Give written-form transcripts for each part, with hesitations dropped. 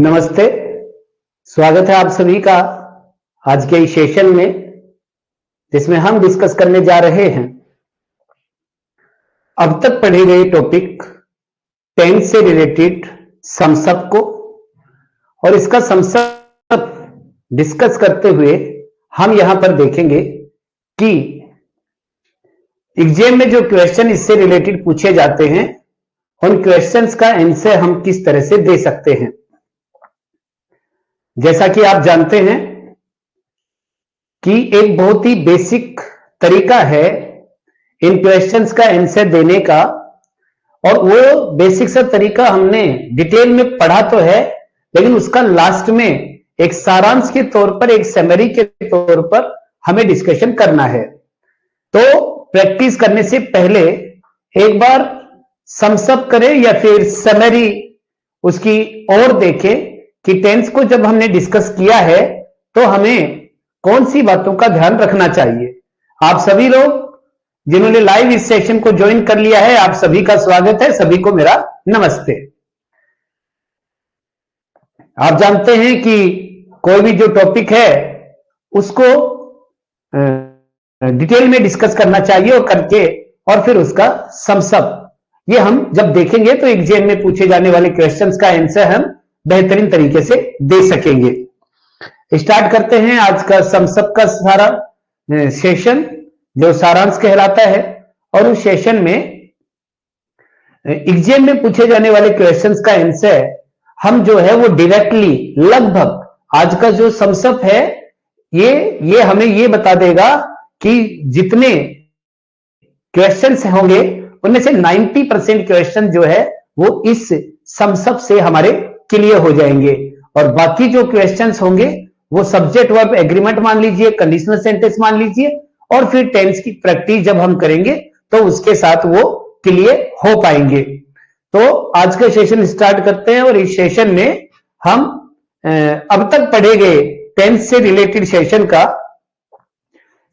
नमस्ते, स्वागत है आप सभी का आज के इस सेशन में, जिसमें हम डिस्कस करने जा रहे हैं अब तक पढ़े गए टॉपिक टेंस से रिलेटेड समसप को। और इसका समसप डिस्कस करते हुए हम यहां पर देखेंगे कि एग्जाम में जो क्वेश्चन इससे रिलेटेड पूछे जाते हैं, उन क्वेश्चंस का आंसर हम किस तरह से दे सकते हैं। जैसा कि आप जानते हैं कि एक बहुत ही बेसिक तरीका है इन क्वेश्चंस का आंसर देने का, और वो बेसिक सा तरीका हमने डिटेल में पढ़ा तो है, लेकिन उसका लास्ट में एक सारांश के तौर पर, एक समरी के तौर पर हमें डिस्कशन करना है। तो प्रैक्टिस करने से पहले एक बार समसप करें या फिर समरी उसकी और देखें कि टेंस को जब हमने डिस्कस किया है तो हमें कौन सी बातों का ध्यान रखना चाहिए। आप सभी लोग जिन्होंने लाइव इस सेशन को ज्वाइन कर लिया है, आप सभी का स्वागत है, सभी को मेरा नमस्ते। आप जानते हैं कि कोई भी जो टॉपिक है उसको डिटेल में डिस्कस करना चाहिए और करके, और फिर उसका समसप ये हम जब देखेंगे तो एग्जाम में पूछे जाने वाले क्वेश्चंस का आंसर हम बेहतरीन तरीके से दे सकेंगे। स्टार्ट करते हैं आज का समसप का सारा सेशन, जो सारांश कहलाता है। और उस सेशन में एग्जाम में पूछे जाने वाले क्वेश्चंस का आंसर हम जो है वो डायरेक्टली लगभग आज का जो समसप है ये हमें ये बता देगा कि जितने क्वेश्चंस होंगे उनमें से 90% क्वेश्चन जो है वो इस समसप से हमारे क्लियर हो जाएंगे, और बाकी जो क्वेश्चंस होंगे वो सब्जेक्ट वर्ब एग्रीमेंट मान लीजिए, कंडीशनल सेंटेंस मान लीजिए, और फिर टेंस की प्रैक्टिस जब हम करेंगे तो उसके साथ वो क्लियर हो पाएंगे। तो आज का सेशन स्टार्ट करते हैं, और इस सेशन में हम अब तक पढ़े गए टेंस से रिलेटेड सेशन का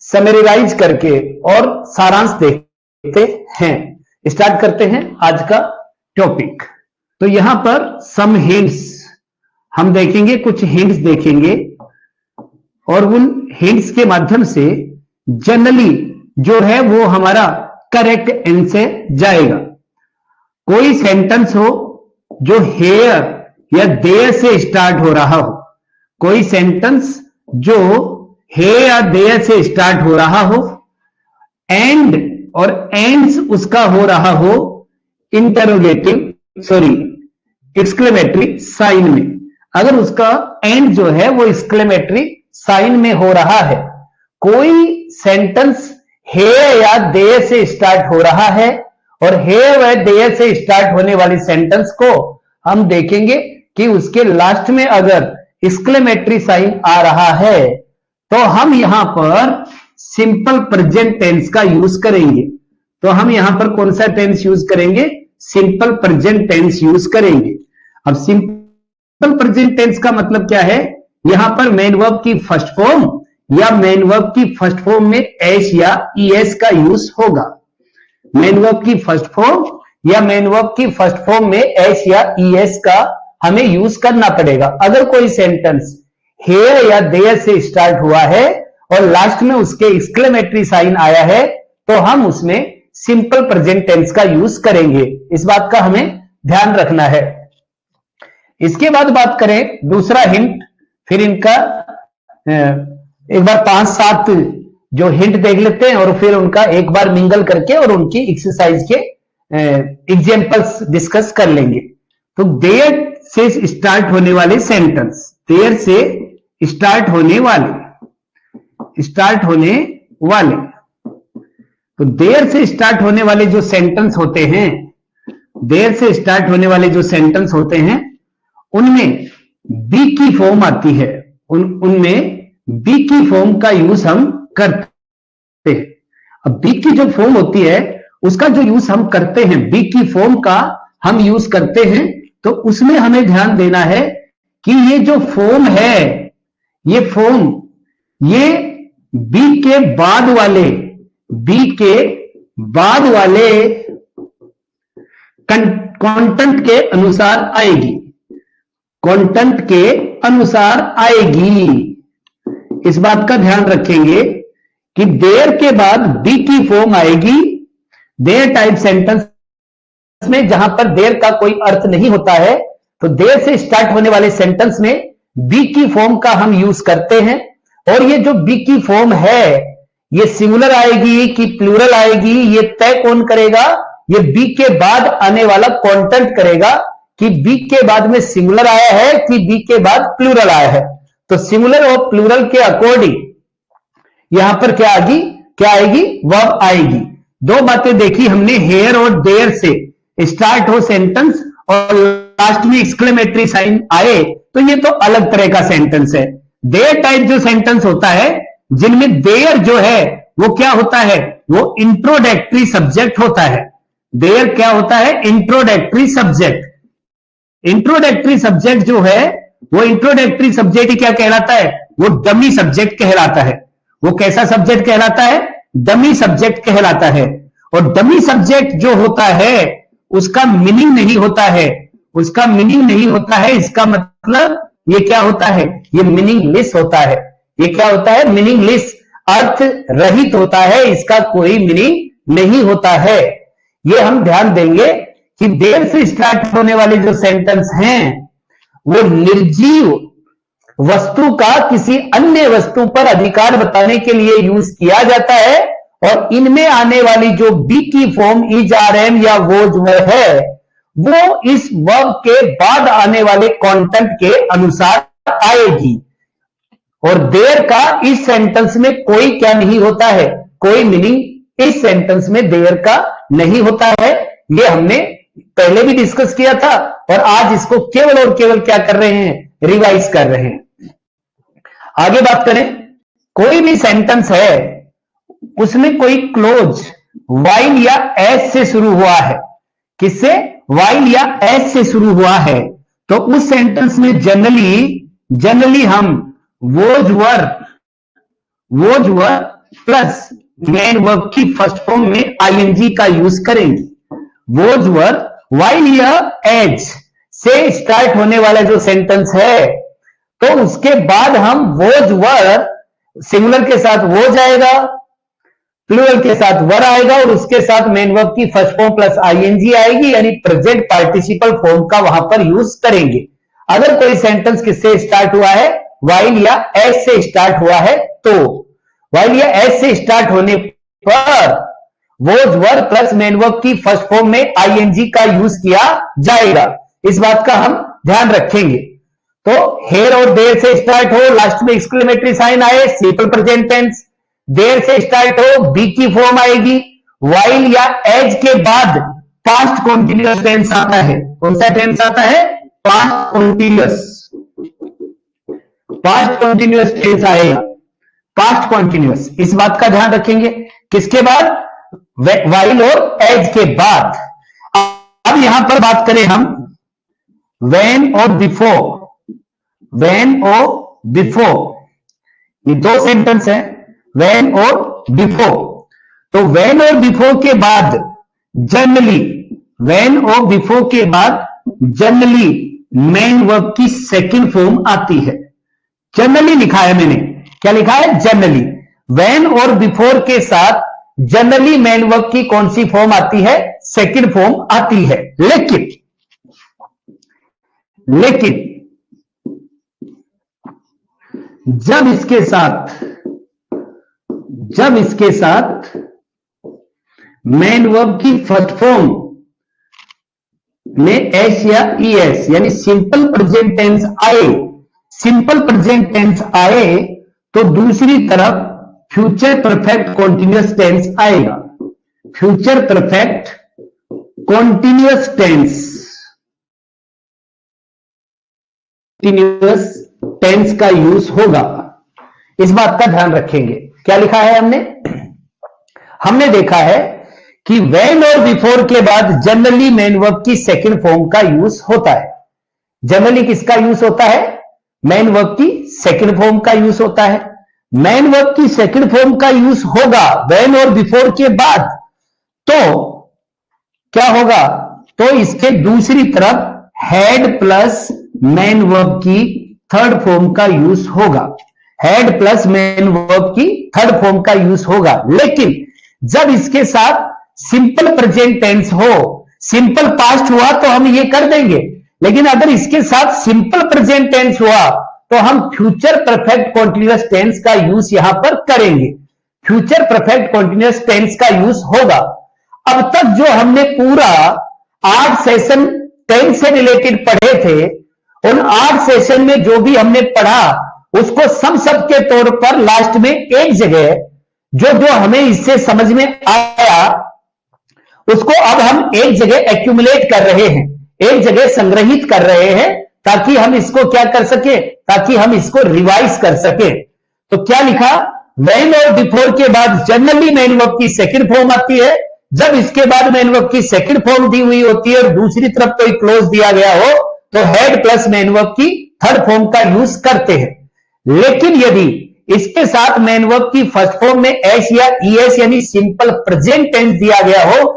समराइज करके और सारांश देखते हैं। स्टार्ट करते हैं आज का टॉपिक। तो यहां पर सम हिंट्स हम देखेंगे, कुछ हिंट्स देखेंगे, और उन हिंट्स के माध्यम से जनरली जो है वो हमारा करेक्ट आंसर जाएगा। कोई सेंटेंस हो जो हेयर या देयर से स्टार्ट हो रहा हो, कोई सेंटेंस जो हे या देयर से स्टार्ट हो रहा हो, एंड और एंड्स उसका हो रहा हो एक्सक्लेमेटरी साइन में, अगर उसका एंड जो है वो एक्सक्लेमेटरी साइन में हो रहा है, कोई सेंटेंस हे या देयर से स्टार्ट हो रहा है, और हे व देयर से स्टार्ट होने वाली सेंटेंस को हम देखेंगे कि उसके लास्ट में अगर एक्सक्लेमेटरी साइन आ रहा है तो हम यहां पर सिंपल प्रेजेंट टेंस का यूज करेंगे। तो हम यहां पर कौन सा टेंस यूज करेंगे? सिंपल प्रेजेंट टेंस यूज करेंगे। अब सिंपल प्रेजेंट टेंस का मतलब क्या है? यहां पर मेन वर्ब की फर्स्ट फॉर्म या मेन वर्ब की फर्स्ट फॉर्म में एस या ईएस का यूज होगा। मेन वर्ब की फर्स्ट फॉर्म या मेन वर्ब की फर्स्ट फॉर्म में एस या ईएस का हमें यूज करना पड़ेगा। अगर कोई सेंटेंस हेयर या देयर से स्टार्ट हुआ है और लास्ट में उसके एक्सक्लेमेटरी साइन आया है तो हम उसमें सिंपल प्रेजेंट टेंस का यूज करेंगे। इस बात का हमें ध्यान रखना है। इसके बाद बात करें दूसरा हिंट, फिर इनका एक बार 5-7 जो हिंट देख लेते हैं और फिर उनका एक बार मिंगल करके और उनकी एक्सरसाइज के एग्जांपल्स डिस्कस कर लेंगे। तो देयर से स्टार्ट होने वाले सेंटेंस, देयर से स्टार्ट होने वाले तो देयर से स्टार्ट होने वाले जो सेंटेंस होते हैं, देयर से स्टार्ट होने वाले जो सेंटेंस होते हैं उनमें बी की फॉर्म आती है, उनमें बी की फॉर्म का यूज हम करते हैं। अब बी की जो फॉर्म होती है उसका जो यूज हम करते हैं, बी की फॉर्म का हम यूज करते हैं, तो उसमें हमें ध्यान देना है कि ये जो फॉर्म है, ये फॉर्म ये बी के बाद वाले कंटेंट के अनुसार आएगी, कंटेंट के अनुसार आएगी। इस बात का ध्यान रखेंगे कि देयर के बाद बी की फॉर्म आएगी देयर टाइप सेंटेंस में, जहां पर देयर का कोई अर्थ नहीं होता है, तो देयर से स्टार्ट होने वाले सेंटेंस में बी की फॉर्म का हम यूज करते हैं। और ये जो बी की फॉर्म है, ये सिंगुलर आएगी कि प्लूरल आएगी, ये तय कौन करेगा? ये बी के बाद आने वाला कंटेंट करेगा कि बी के बाद में सिंगुलर आया है कि बी के बाद प्लूरल आया है। तो सिंगुलर और प्लूरल के अकॉर्डिंग यहां पर क्या आएगी? वर्ब आएगी। दो बातें देखी हमने, हेयर और देयर से स्टार्ट हो सेंटेंस और लास्ट में एक्सक्लेमेटरी साइन आए, तो ये तो अलग तरह का सेंटेंस है। देयर टाइप जो सेंटेंस होता है, जिनमें देयर जो है वो क्या होता है? वो इंट्रोडक्टरी सब्जेक्ट होता है। देयर क्या होता है? Introductory subject. इंट्रोडक्टरी सब्जेक्ट जो है, वो इंट्रोडक्टरी सब्जेक्ट क्या कहलाता है? वो डमी सब्जेक्ट कहलाता है। वो कैसा सब्जेक्ट कहलाता है? डमी सब्जेक्ट कहलाता है। और डमी सब्जेक्ट जो होता है उसका मीनिंग नहीं होता है, उसका मीनिंग नहीं होता है। इसका मतलब ये क्या होता है? ये मीनिंगलेस होता है। ये क्या होता है? मीनिंगलेस, अर्थ रहित होता है, इसका कोई मीनिंग नहीं होता है। ये हम ध्यान देंगे कि देर से स्टार्ट होने वाले जो सेंटेंस हैं वो निर्जीव वस्तु का किसी अन्य वस्तु पर अधिकार बताने के लिए यूज किया जाता है। और इनमें आने वाली जो बी की फॉर्म इज, आर, एम या वो जो है, वो इस वर्ब के बाद आने वाले कंटेंट के अनुसार आएगी। और देयर का इस सेंटेंस में कोई क्या नहीं होता है? कोई मीनिंग इस सेंटेंस में देयर का नहीं होता है। ये हमने पहले भी डिस्कस किया था और आज इसको केवल और केवल क्या कर रहे हैं? रिवाइज कर रहे हैं। आगे बात करें, कोई भी सेंटेंस है उसमें कोई क्लोज वाइल या एस से शुरू हुआ है। किससे? वाइल या एस से शुरू हुआ है। तो उस सेंटेंस में जनरली हम was were plus main verb की फर्स्ट फॉर्म में आईएनजी का यूज करेंगे। वोज वर, वाइल या एज से स्टार्ट होने वाला जो सेंटेंस है, तो उसके बाद हम वोज वर, सिंगुलर के साथ वोज आएगा, प्लूरल के साथ वर आएगा और उसके साथ मेन वर्ब की फर्स्ट फॉर्म प्लस आईएनजी आएगी, यानी प्रेजेंट पार्टिसिपल फॉर्म का वहां पर यूज करेंगे। अगर कोई सेंटेंस किससे स्टार्ट हुआ है? वाइल या एस से स्टार्ट हुआ है, तो वाइल या एस से स्टार्ट होने पर was were plus main verb की फर्स्ट फॉर्म में आईएनजी का यूज किया जाएगा। इस बात का हम ध्यान रखेंगे। तो हेयर और देयर से स्टार्ट हो, लास्ट में एक्सक्लेमेटरी साइन आए, सिंपल प्रेजेंट टेंस। देयर से स्टार्ट हो, बी की फॉर्म आएगी। वाइल या एज के बाद पास्ट कॉन्टिन्यूअस टेंस आता है। कौन सा टेंस आता है? पास्ट कॉन्टिन्यूअस टेंस आएगा। पास्ट कॉन्टिन्यूअस, इस बात का ध्यान रखेंगे। किसके बाद? वाइल और एज के बाद। अब यहां पर बात करें हम व्हेन और बिफोर। व्हेन और बिफोर, ये दो सेंटेंस है, व्हेन और बिफोर। तो व्हेन और बिफोर के बाद जनरली, व्हेन और बिफोर के बाद जनरली मेन वर्ब की सेकंड फॉर्म आती है। जनरली लिखा है मैंने, क्या लिखा है? जनरली। व्हेन और बिफोर के साथ जनरली मेन वर्ब की कौन सी फॉर्म आती है? सेकंड फॉर्म आती है। लेकिन जब इसके साथ मेन वर्ब की फर्स्ट फॉर्म में एस या ईएस यानी सिंपल प्रेजेंट टेंस आए, तो दूसरी तरफ फ्यूचर परफेक्ट कॉन्टिन्यूअस टेंस आएगा। फ्यूचर परफेक्ट कॉन्टिन्यूअस टेंस का यूज होगा। इस बात का ध्यान रखेंगे। क्या लिखा है हमने देखा है कि व्हेन और बिफोर के बाद जनरली मेन वर्ब की सेकंड फॉर्म का यूज होता है। जनरली किसका यूज होता है? मेन वर्ब की सेकंड फॉर्म का यूज होता है। मेन वर्ब की सेकंड फॉर्म का यूज होगा व्हेन और बिफोर के बाद, तो क्या होगा? तो इसके दूसरी तरफ हैड प्लस मेन वर्ब की थर्ड फॉर्म का यूज होगा, हैड प्लस मेन वर्ब की थर्ड फॉर्म का यूज होगा। लेकिन जब इसके साथ सिंपल प्रेजेंट टेंस हो, सिंपल पास्ट हुआ तो हम ये कर देंगे, लेकिन अगर इसके साथ सिंपल प्रेजेंट टेंस हुआ तो हम फ्यूचर परफेक्ट कॉन्टिन्यूअस टेंस का यूज यहां पर करेंगे, फ्यूचर परफेक्ट कॉन्टिन्यूअस टेंस का यूज होगा। अब तक जो हमने पूरा 8 सेशन टेंस से रिलेटेड पढ़े थे, उन 8 सेशन में जो भी हमने पढ़ा उसको सम सब के तौर पर लास्ट में एक जगह जो जो हमें इससे समझ में आया उसको अब हम एक जगह एक्यूमुलेट कर रहे हैं, एक जगह संग्रहित कर रहे हैं, ताकि हम इसको क्या कर सके, ताकि हम इसको रिवाइज कर सके। तो क्या लिखा, व्हेन और बिफोर के बाद जनरली मेन वर्ब की सेकंड फॉर्म आती है। जब इसके बाद मेन वर्ब की सेकंड फॉर्म दी हुई होती है और दूसरी तरफ कोई क्लोज दिया गया हो तो हेड प्लस मेन वर्ब की थर्ड फॉर्म का यूज करते हैं। लेकिन यदि इसके साथ मेन वर्ब की फर्स्ट फॉर्म में एस या ईएस यानी सिंपल प्रेजेंट टेंस दिया गया हो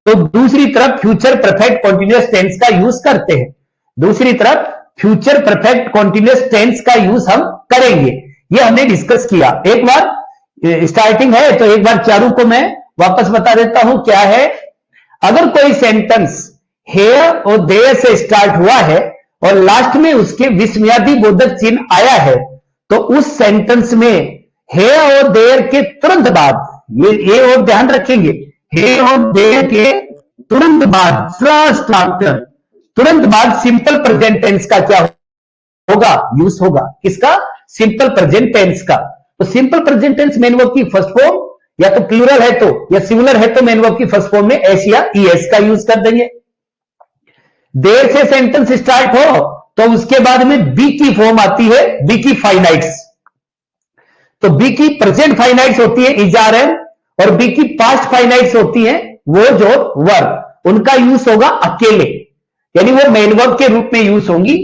तो दूसरी तरफ फ्यूचर परफेक्ट कॉन्टिन्यूअस टेंस का यूज करते हैं, दूसरी तरफ फ्यूचर परफेक्ट कॉन्टिन्यूअस टेंस का यूज हम करेंगे। यह हमने डिस्कस किया। एक बार स्टार्टिंग है तो एक बार चारों को मैं वापस बता देता हूं क्या है। अगर कोई सेंटेंस हेयर और देयर से स्टार्ट हुआ है और लास्ट में उसके विस्मयादि बोधक चिन्ह आया है तो उस सेंटेंस में हेयर और देयर के तुरंत बाद, ये और ध्यान रखेंगे, हेयर और देयर के तुरंत बाद, जस्ट आफ्टर, तुरंत बाद सिंपल प्रेजेंट टेंस का क्या होगा, यूज होगा। किसका, सिंपल प्रेजेंट टेंस का। तो simple present tense main verb की फर्स्ट फॉर्म या तो प्लूरल है तो या सिंगुलर है तो मेन वर्ब की फर्स्ट फॉर्म में एस या ईएस का यूज कर देंगे। देर से सेंटेंस स्टार्ट हो तो उसके बाद में बी की फॉर्म आती है, बी की फाइनाइट्स। तो बी की प्रेजेंट फाइनाइट्स होती है इज आर एम और बी की पास्ट फाइनाइट्स होती है वो जो वर्ब, उनका यूज होगा अकेले, यानी वो मेन वर्ब के रूप में यूज होंगी।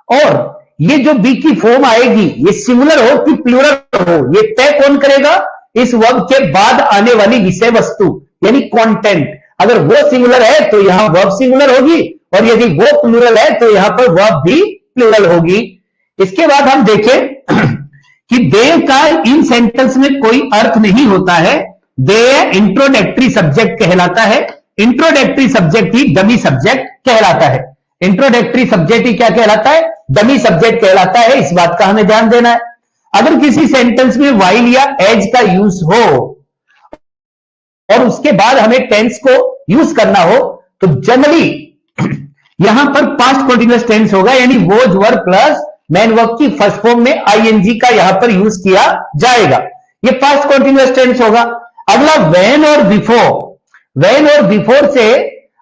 और ये जो बी की फॉर्म आएगी ये सिंगुलर हो कि प्लूरल हो ये तय कौन करेगा, इस वर्ब के बाद आने वाली विषय वस्तु यानी कंटेंट। अगर वो सिंगुलर है तो यहां वर्ब सिंगुलर होगी और यदि वो प्लूरल है तो यहां पर वर्ब भी प्लूरल होगी। इसके बाद हम देखें कि दे का इन सेंटेंस में कोई अर्थ नहीं होता है। दे इंट्रोडक्टरी सब्जेक्ट कहलाता है, इंट्रोडक्टरी सब्जेक्ट ही डमी सब्जेक्ट कहलाता है। इंट्रोडक्टरी सब्जेक्ट ही क्या कहलाता है, डमी सब्जेक्ट कहलाता है। इस बात का हमें ध्यान देना है। अगर किसी सेंटेंस में वाइल या एज का यूज हो और उसके बाद हमें टेंस को यूज करना हो तो जनरली यहां पर पास्ट कंटीन्यूअस टेंस होगा, यानी was verb plus main verb की फर्स्ट फॉर्म में आईएनजी का यहां पर यूज किया जाएगा, ये पास्ट कंटीन्यूअस टेंस होगा। अगला व्हेन और बिफोर, व्हेन और बिफोर से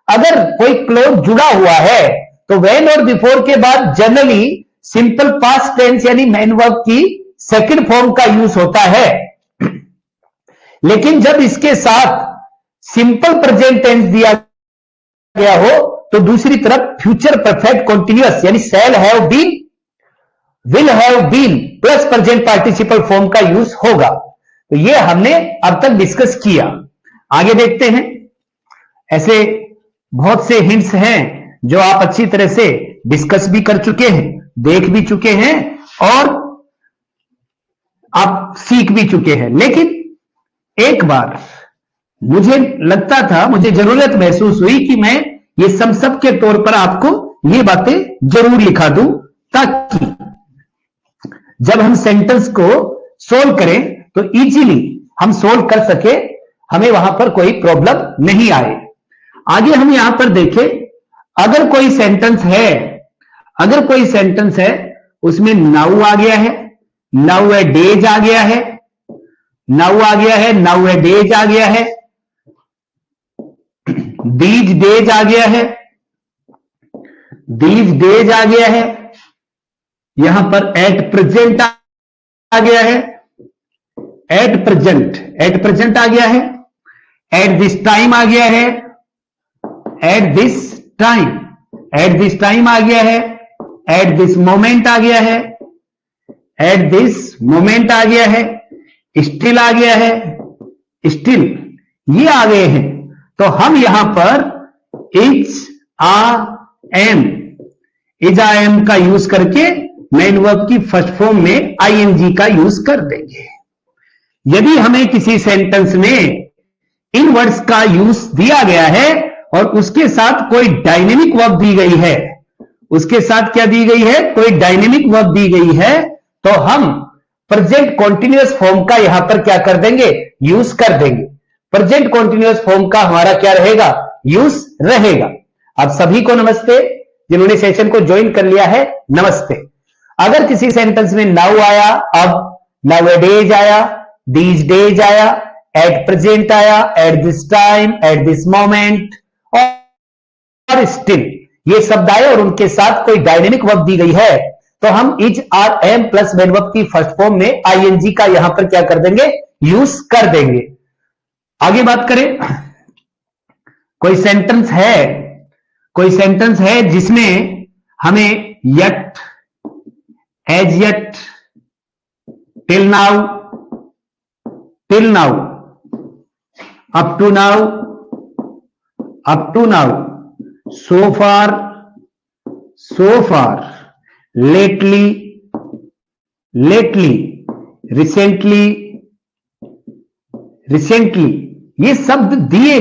अगर कोई क्लोज जुड़ा हुआ है तो व्हेन और बिफोर के बाद जनरली सिंपल पास्ट टेंस यानी मेन वर्ब की सेकंड फॉर्म का यूज होता है। लेकिन जब इसके साथ सिंपल प्रेजेंट टेंस दिया गया हो तो दूसरी तरफ फ्यूचर परफेक्ट कॉन्टिन्यूअस यानी shall have been, will have been plus present participle form का यूज होगा। तो ये हमने अब तक डिस्कस किया। आगे देखते हैं। ऐसे बहुत से हिंट्स हैं जो आप अच्छी तरह से डिस्कस भी कर चुके हैं, देख भी चुके हैं और आप सीख भी चुके हैं। लेकिन एक बार मुझे लगता था, मुझे जरूरत महसूस हुई कि मैं ये सब के तौर पर आपको ये बातें जरूर लिखा दूं ताकि जब हम सेंटेंस को सोल्व करें तो इजीली हम सोल्व कर सके, हमें वहां पर कोई प्रॉब्लम नहीं आए। आगे हम यहां पर देखें, अगर कोई सेंटेंस है, अगर कोई सेंटेंस है उसमें नाउ आ गया है, नाउ ए डेज आ गया है, नाउ आ गया है, नाउ ए डेज आ गया है, दीज डेज आ गया है, दीज डेज आ गया है, यहां पर एट प्रेजेंट आ गया है, एट प्रेजेंट आ गया है, एट दिस टाइम आ गया है, एट दिस टाइम आ गया है, एट दिस मोमेंट आ गया है, एट दिस मोमेंट आ गया है, स्टिल आ गया है, स्टिल, ये आ गए हैं। तो हम यहां पर is are am, is are am का यूज करके मेन वर्ब की फर्स्ट फॉर्म में आईएनजी का यूज कर देंगे। यदि हमें किसी सेंटेंस में इन वर्ड्स का यूज दिया गया है और उसके साथ कोई डायनेमिक वर्ब दी गई है, उसके साथ क्या दी गई है, कोई डायनेमिक वर्ब दी गई है, तो हम प्रेजेंट कॉन्टिन्यूअस फॉर्म का यहां पर क्या कर देंगे, यूज कर देंगे। प्रेजेंट कॉन्टिन्यूअस फॉर्म का हमारा क्या रहेगा, यूज रहेगा। आप सभी को नमस्ते, जिन्होंने सेशन को ज्वाइन कर लिया है नमस्ते। अगर किसी सेंटेंस में नाउ आया, अब नाउअडेज आया, दीज डेज आया, एट प्रेजेंट आया, eight this time, at this moment और स्टिल, ये शब्द आए और उनके साथ कोई डायनेमिक वर्ब दी गई है, तो हम is are am plus main verb की फर्स्ट फॉर्म में आईएनजी का यहां पर क्या कर देंगे, यूज कर देंगे। आगे बात करें, कोई सेंटेंस है जिसमें हमें yet, as yet, till now, up to now, so far, lately, recently, ये शब्द दिए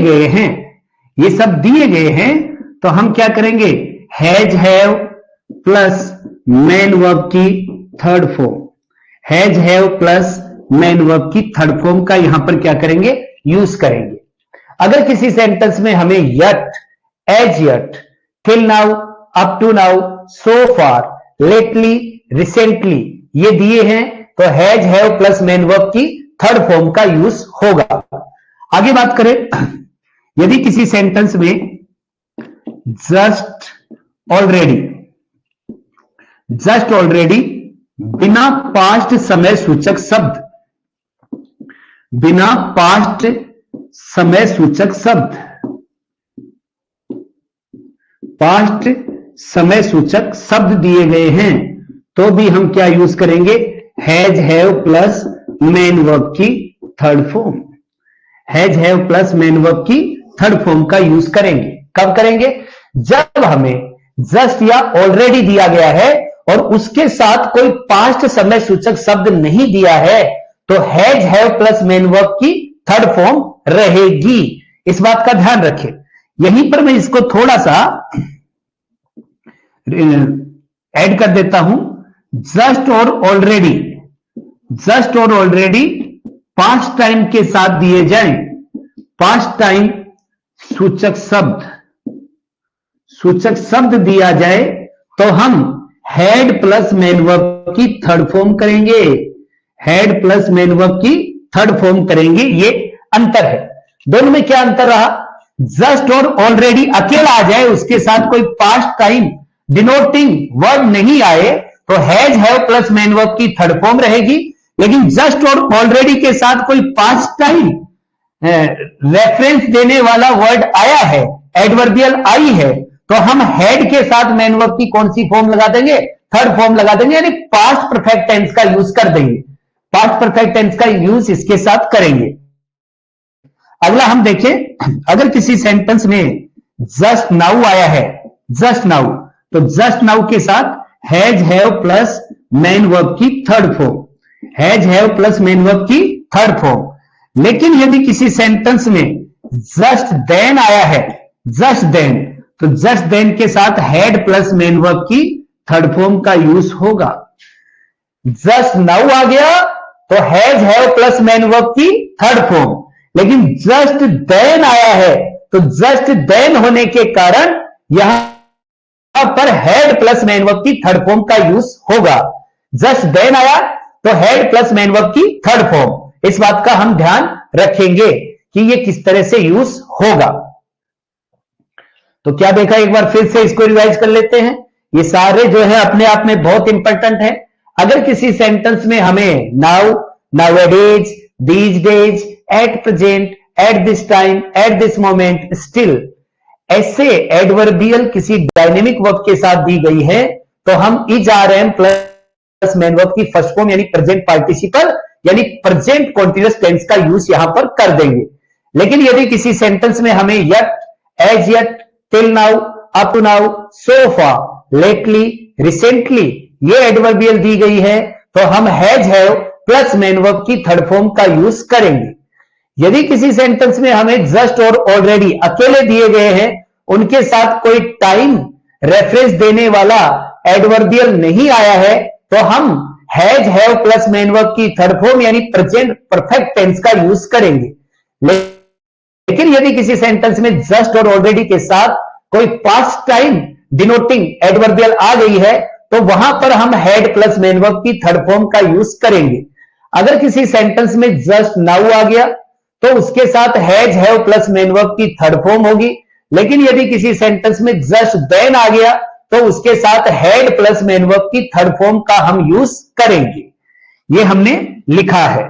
गए हैं, तो हम क्या करेंगे, has, have plus main verb की third form, has, have plus main verb की थर्ड फॉर्म का यहां पर क्या करेंगे, यूज करेंगे। अगर किसी सेंटेंस में हमें yet, as yet, till now, up to now, so far, lately, recently ये दिए हैं, तो has, have plus main verb की थर्ड फॉर्म का यूज होगा। आगे बात करें, यदि किसी सेंटेंस में जस्ट ऑलरेडी बिना पास्ट समय सूचक शब्द, पास्ट समय सूचक शब्द दिए गए हैं, तो भी हम क्या यूज करेंगे, has, have plus main verb की third form, has, have plus main verb की थर्ड फॉर्म का यूज करेंगे। कब करेंगे, जब हमें जस्ट या ऑलरेडी दिया गया है और उसके साथ कोई पास्ट समय सूचक शब्द नहीं दिया है, तो has, have plus main verb की थर्ड फॉर्म रहेगी। इस बात का ध्यान रखें। यहीं पर मैं इसको थोड़ा सा ऐड कर देता हूं, जस्ट और ऑलरेडी पास्ट टाइम के साथ दिए जाएं, पास्ट टाइम सूचक शब्द दिया जाए, तो हम हैड प्लस मेन वर्ब की थर्ड फॉर्म करेंगे, हैड प्लस मेन वर्ब की थर्ड फॉर्म करेंगे। ये अंतर है, दोनों में क्या अंतर रहा, जस्ट और ऑलरेडी अकेला आ जाए, उसके साथ कोई पास्ट टाइम डिनोटिंग वर्ड नहीं आए, तो has, have plus main verb की थर्ड फॉर्म रहेगी। लेकिन जस्ट और ऑलरेडी के साथ कोई पास्ट टाइम रेफरेंस देने वाला वर्ड आया है, एडवर्बियल आई है, तो हम हैड के साथ मेन वर्ब की कौन सी फॉर्म लगा देंगे, थर्ड फॉर्म लगा देंगे, यानी पास्ट परफेक्ट टेंस का यूज कर देंगे, पास्ट परफेक्ट टेंस का यूज इसके साथ करेंगे। अगला हम देखें, अगर किसी सेंटेंस में जस्ट नाउ आया है, जस्ट नाउ, तो जस्ट नाउ के साथ has, have plus main verb की third form, has, have plus main verb की थर्ड फॉर्म। लेकिन यदि किसी सेंटेंस में जस्ट देन आया है, जस्ट देन, तो जस्ट देन के साथ हैड प्लस मेन वर्ब की थर्ड फॉर्म का यूज होगा। जस्ट नाउ आ गया तो has, have plus main verb की थर्ड फॉर्म, लेकिन जस्ट देन आया है तो जस्ट देन होने के कारण यहां पर हैड प्लस मेन वर्ब की थर्ड फॉर्म का यूज होगा। जस्ट देन आया तो हैड प्लस मेन वर्ब की थर्ड फॉर्म। इस बात का हम ध्यान रखेंगे कि ये किस तरह से यूज होगा। तो क्या देखा, एक बार फिर से इसको रिवाइज कर लेते हैं। ये सारे जो है अपने आप में बहुत इंपॉर्टेंट है। अगर किसी सेंटेंस में हमें now, nowadays, these days, at present, at this time, at this moment, still, ऐसे एडवर्बियल किसी डायनेमिक वर्ब के साथ दी गई है, तो हम is, are, am plus main verb की फर्स्ट फॉर्म यानी प्रेजेंट पार्टिसिपल यानी प्रेजेंट कॉन्टिन्यूअस टेंस का यूज यहां पर कर देंगे। लेकिन यदि किसी सेंटेंस में हमें yet, as yet, till now, up to now, so far, lately, recently, ये एडवर्बियल दी गई है, तो हम has have plus main verb की थर्ड फॉर्म का यूज करेंगे। यदि किसी सेंटेंस में हमें जस्ट और ऑलरेडी अकेले दिए गए हैं, उनके साथ कोई टाइम रेफरेंस देने वाला एडवर्बियल नहीं आया है, तो हम has have plus main verb की थर्ड फॉर्म यानी प्रेजेंट परफेक्ट टेंस का यूज करेंगे। लेकिन यदि किसी सेंटेंस में जस्ट और ऑलरेडी के साथ कोई पास्ट टाइम डिनोटिंग एडवर्बियल आ गई है, तो वहां पर हम हैड प्लस मेन वर्ब की थर्ड फॉर्म का यूज करेंगे। अगर किसी सेंटेंस में जस्ट नाउ आ गया तो उसके साथ has have plus main verb की थर्ड फॉर्म होगी। लेकिन यदि किसी सेंटेंस में जस्ट देन आ गया तो उसके साथ हैड प्लस मेन वर्ब की थर्ड फॉर्म का हम यूज करेंगे। ये हमने लिखा है।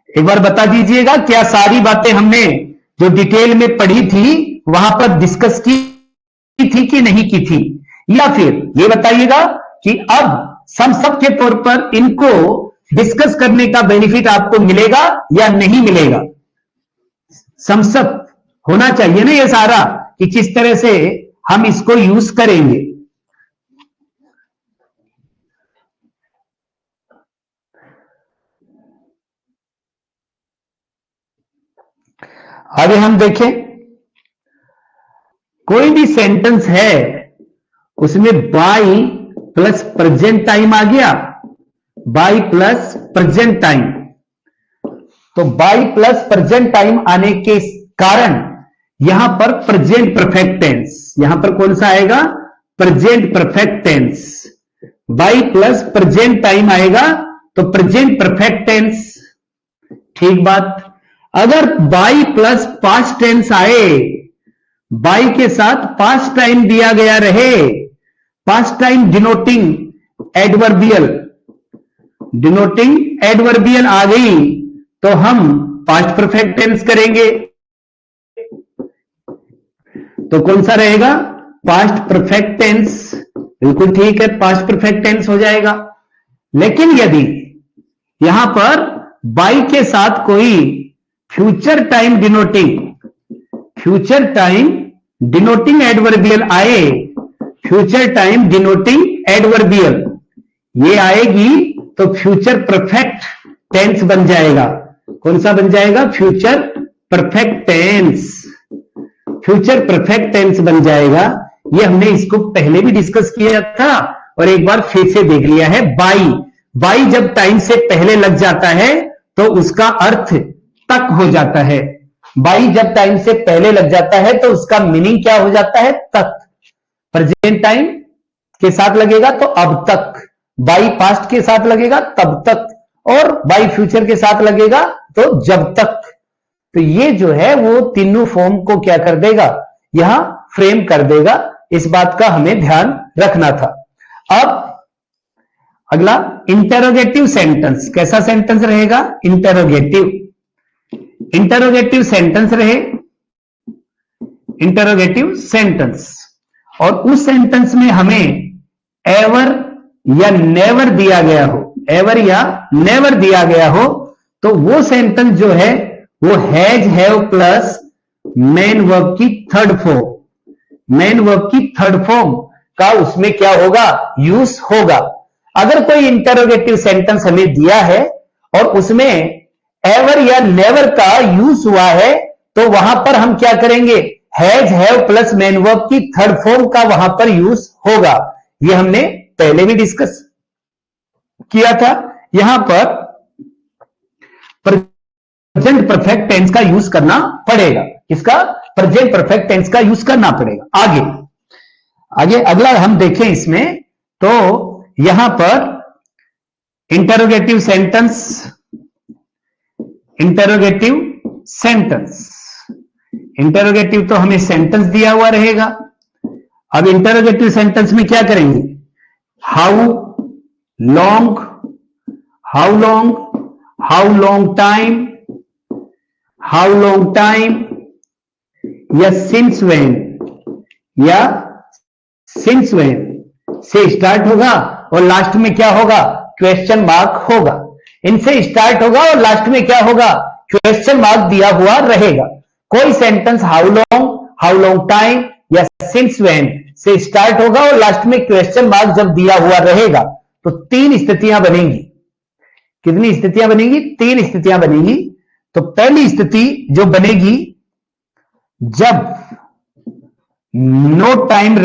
एक बार बता दीजिएगा, क्या सारी बातें हमने जो डिटेल में पढ़ी थी वहां पर डिस्कस की थी कि नहीं की थी? या फिर ये बताइएगा कि अब सम सब के तौर पर इनको डिस्कस करने का बेनिफिट आपको मिलेगा या नहीं मिलेगा? समसप होना चाहिए ना ये सारा, कि किस तरह से हम इसको यूज करेंगे। आगे हम देखें, कोई भी सेंटेंस है उसमें बाई प्लस प्रेजेंट टाइम आ गया, बाई प्लस प्रेजेंट टाइम, तो बाई प्लस प्रेजेंट टाइम आने के कारण यहां पर प्रेजेंट परफेक्ट टेंस, यहां पर कौन सा आएगा? Present perfect tense. By plus present time आएगा तो प्रेजेंट परफेक्ट टेंस। ठीक बात। अगर बाई प्लस पास्ट टेंस आए, बाई के साथ पास्ट टाइम दिया गया रहे, पास्ट टाइम डिनोटिंग एडवर्बियल आ गई, तो हम पास्ट परफेक्ट टेंस करेंगे। तो कौन सा रहेगा? Past perfect tense. बिल्कुल ठीक है, पास्ट परफेक्ट टेंस हो जाएगा। लेकिन यदि यहां पर बाई के साथ कोई फ्यूचर टाइम डिनोटिंग एडवर्बियल आए, फ्यूचर टाइम डिनोटिंग एडवर्बियल ये आएगी तो फ्यूचर परफेक्ट टेंस बन जाएगा। कौन सा बन जाएगा? Future perfect tense. Future perfect tense बन जाएगा। ये हमने इसको पहले भी डिस्कस किया था और एक बार फिर से देख लिया है। बाई जब टाइम से पहले लग जाता है तो उसका अर्थ तक हो जाता है। बाई जब टाइम से पहले लग जाता है तो उसका मीनिंग क्या हो जाता है? तक। प्रेजेंट टाइम के साथ लगेगा तो अब तक, बाई पास्ट के साथ लगेगा तब तक, और बाई फ्यूचर के साथ लगेगा तो जब तक। तो ये जो है वो तीनों फॉर्म को क्या कर देगा? यहां फ्रेम कर देगा। इस बात का हमें ध्यान रखना था। अब अगला इंटरोगेटिव सेंटेंस। कैसा सेंटेंस रहेगा? इंटरोगेटिव सेंटेंस रहे, इंटरोगेटिव सेंटेंस। और उस सेंटेंस में हमें एवर या नेवर दिया गया हो, एवर या नेवर दिया गया हो, तो वो सेंटेंस जो है वो has have plus main verb की थर्ड फॉर्म का उसमें क्या होगा? यूज होगा। अगर कोई इंटरोगेटिव सेंटेंस हमें दिया है और उसमें एवर या नेवर का यूज हुआ है, तो वहां पर हम क्या करेंगे? Has have plus main verb की थर्ड फॉर्म का वहां पर यूज होगा। ये हमने पहले भी डिस्कस किया था। यहां पर प्रेजेंट परफेक्ट टेंस का यूज करना पड़ेगा। किसका? प्रेजेंट परफेक्ट टेंस का यूज करना पड़ेगा। आगे अगला हम देखें इसमें, तो यहां पर इंटरोगेटिव तो हमें सेंटेंस दिया हुआ रहेगा। अब इंटरोगेटिव सेंटेंस में क्या करेंगे? How long, how long time, या सिंस व्हेन से स्टार्ट होगा और लास्ट में क्या होगा? क्वेश्चन मार्क होगा। इनसे स्टार्ट होगा और लास्ट में क्या होगा? क्वेश्चन मार्क दिया हुआ रहेगा। कोई sentence how long, how long time या सिंस व्हेन से स्टार्ट होगा और लास्ट में क्वेश्चन मार्क जब दिया हुआ रहेगा तो 3 स्थितियां बनेंगी। कितनी स्थितियां बनेंगी? 3 स्थितियां बनेंगी। तो पहली स्थिति जो बनेगी, जब नो टाइम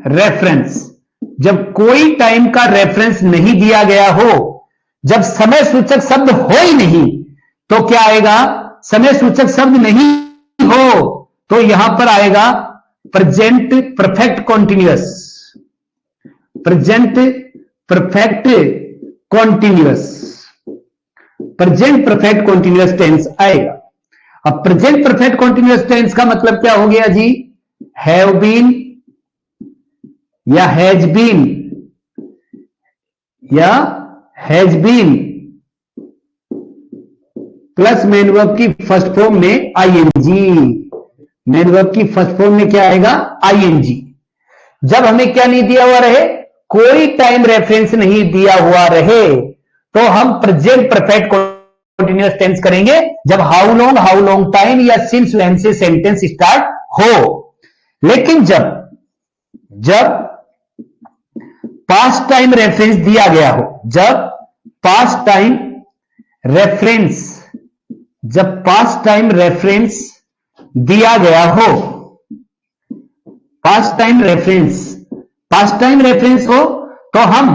रेफरेंस, जब कोई टाइम का रेफरेंस नहीं दिया गया हो, जब समय सूचक शब्द हो ही नहीं, तो क्या आएगा? समय सूचक शब्द नहीं हो तो यहां पर आएगा present perfect continuous, present perfect continuous tense आएगा। अब प्रेजेंट परफेक्ट कॉन्टिन्यूअस टेंस का मतलब क्या हो गया जी? हैव बीन या has been plus main verb की फर्स्ट फॉर्म में आईएनजी। मेन वर्ब की फर्स्ट फॉर्म में क्या आएगा? आईएनजी। जब हमें क्या नहीं दिया हुआ रहे, कोई टाइम रेफरेंस नहीं दिया हुआ रहे, तो हम प्रेजेंट परफेक्ट कॉन्टिन्यूअस टेंस करेंगे जब हाउ लॉन्ग टाइम या सिंस व्हेन से सेंटेंस स्टार्ट हो। लेकिन जब पास्ट टाइम रेफरेंस दिया गया हो, जब पास्ट टाइम रेफरेंस दिया गया हो, पास्ट टाइम रेफरेंस हो, तो हम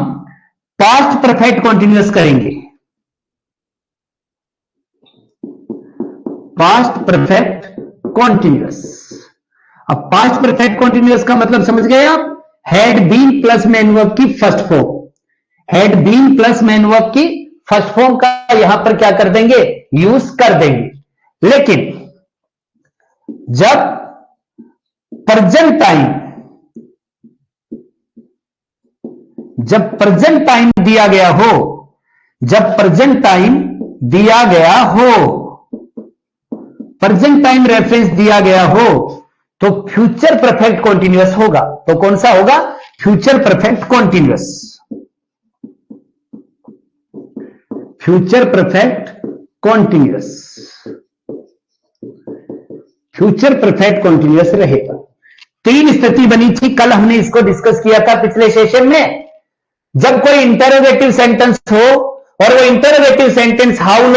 पास्ट परफेक्ट कॉन्टिन्यूअस करेंगे। Past perfect continuous. अब पास्ट परफेक्ट कॉन्टिन्यूअस का मतलब समझ गए आप? Had been plus main verb की first form, had been plus main verb की फर्स्ट फॉर्म का यहां पर क्या कर देंगे? यूज कर देंगे। लेकिन जब प्रेजेंट टाइम दिया गया हो, प्रेजेंट टाइम रेफरेंस दिया गया हो, तो फ्यूचर परफेक्ट कॉन्टिन्यूअस होगा। तो कौन सा होगा? Future perfect continuous. Future perfect continuous रहेगा। 3 स्थिति बनी थी, कल हमने इसको डिस्कस किया था पिछले सेशन में। जब कोई इंटरोगेटिव सेंटेंस हो और वो interrogative sentence how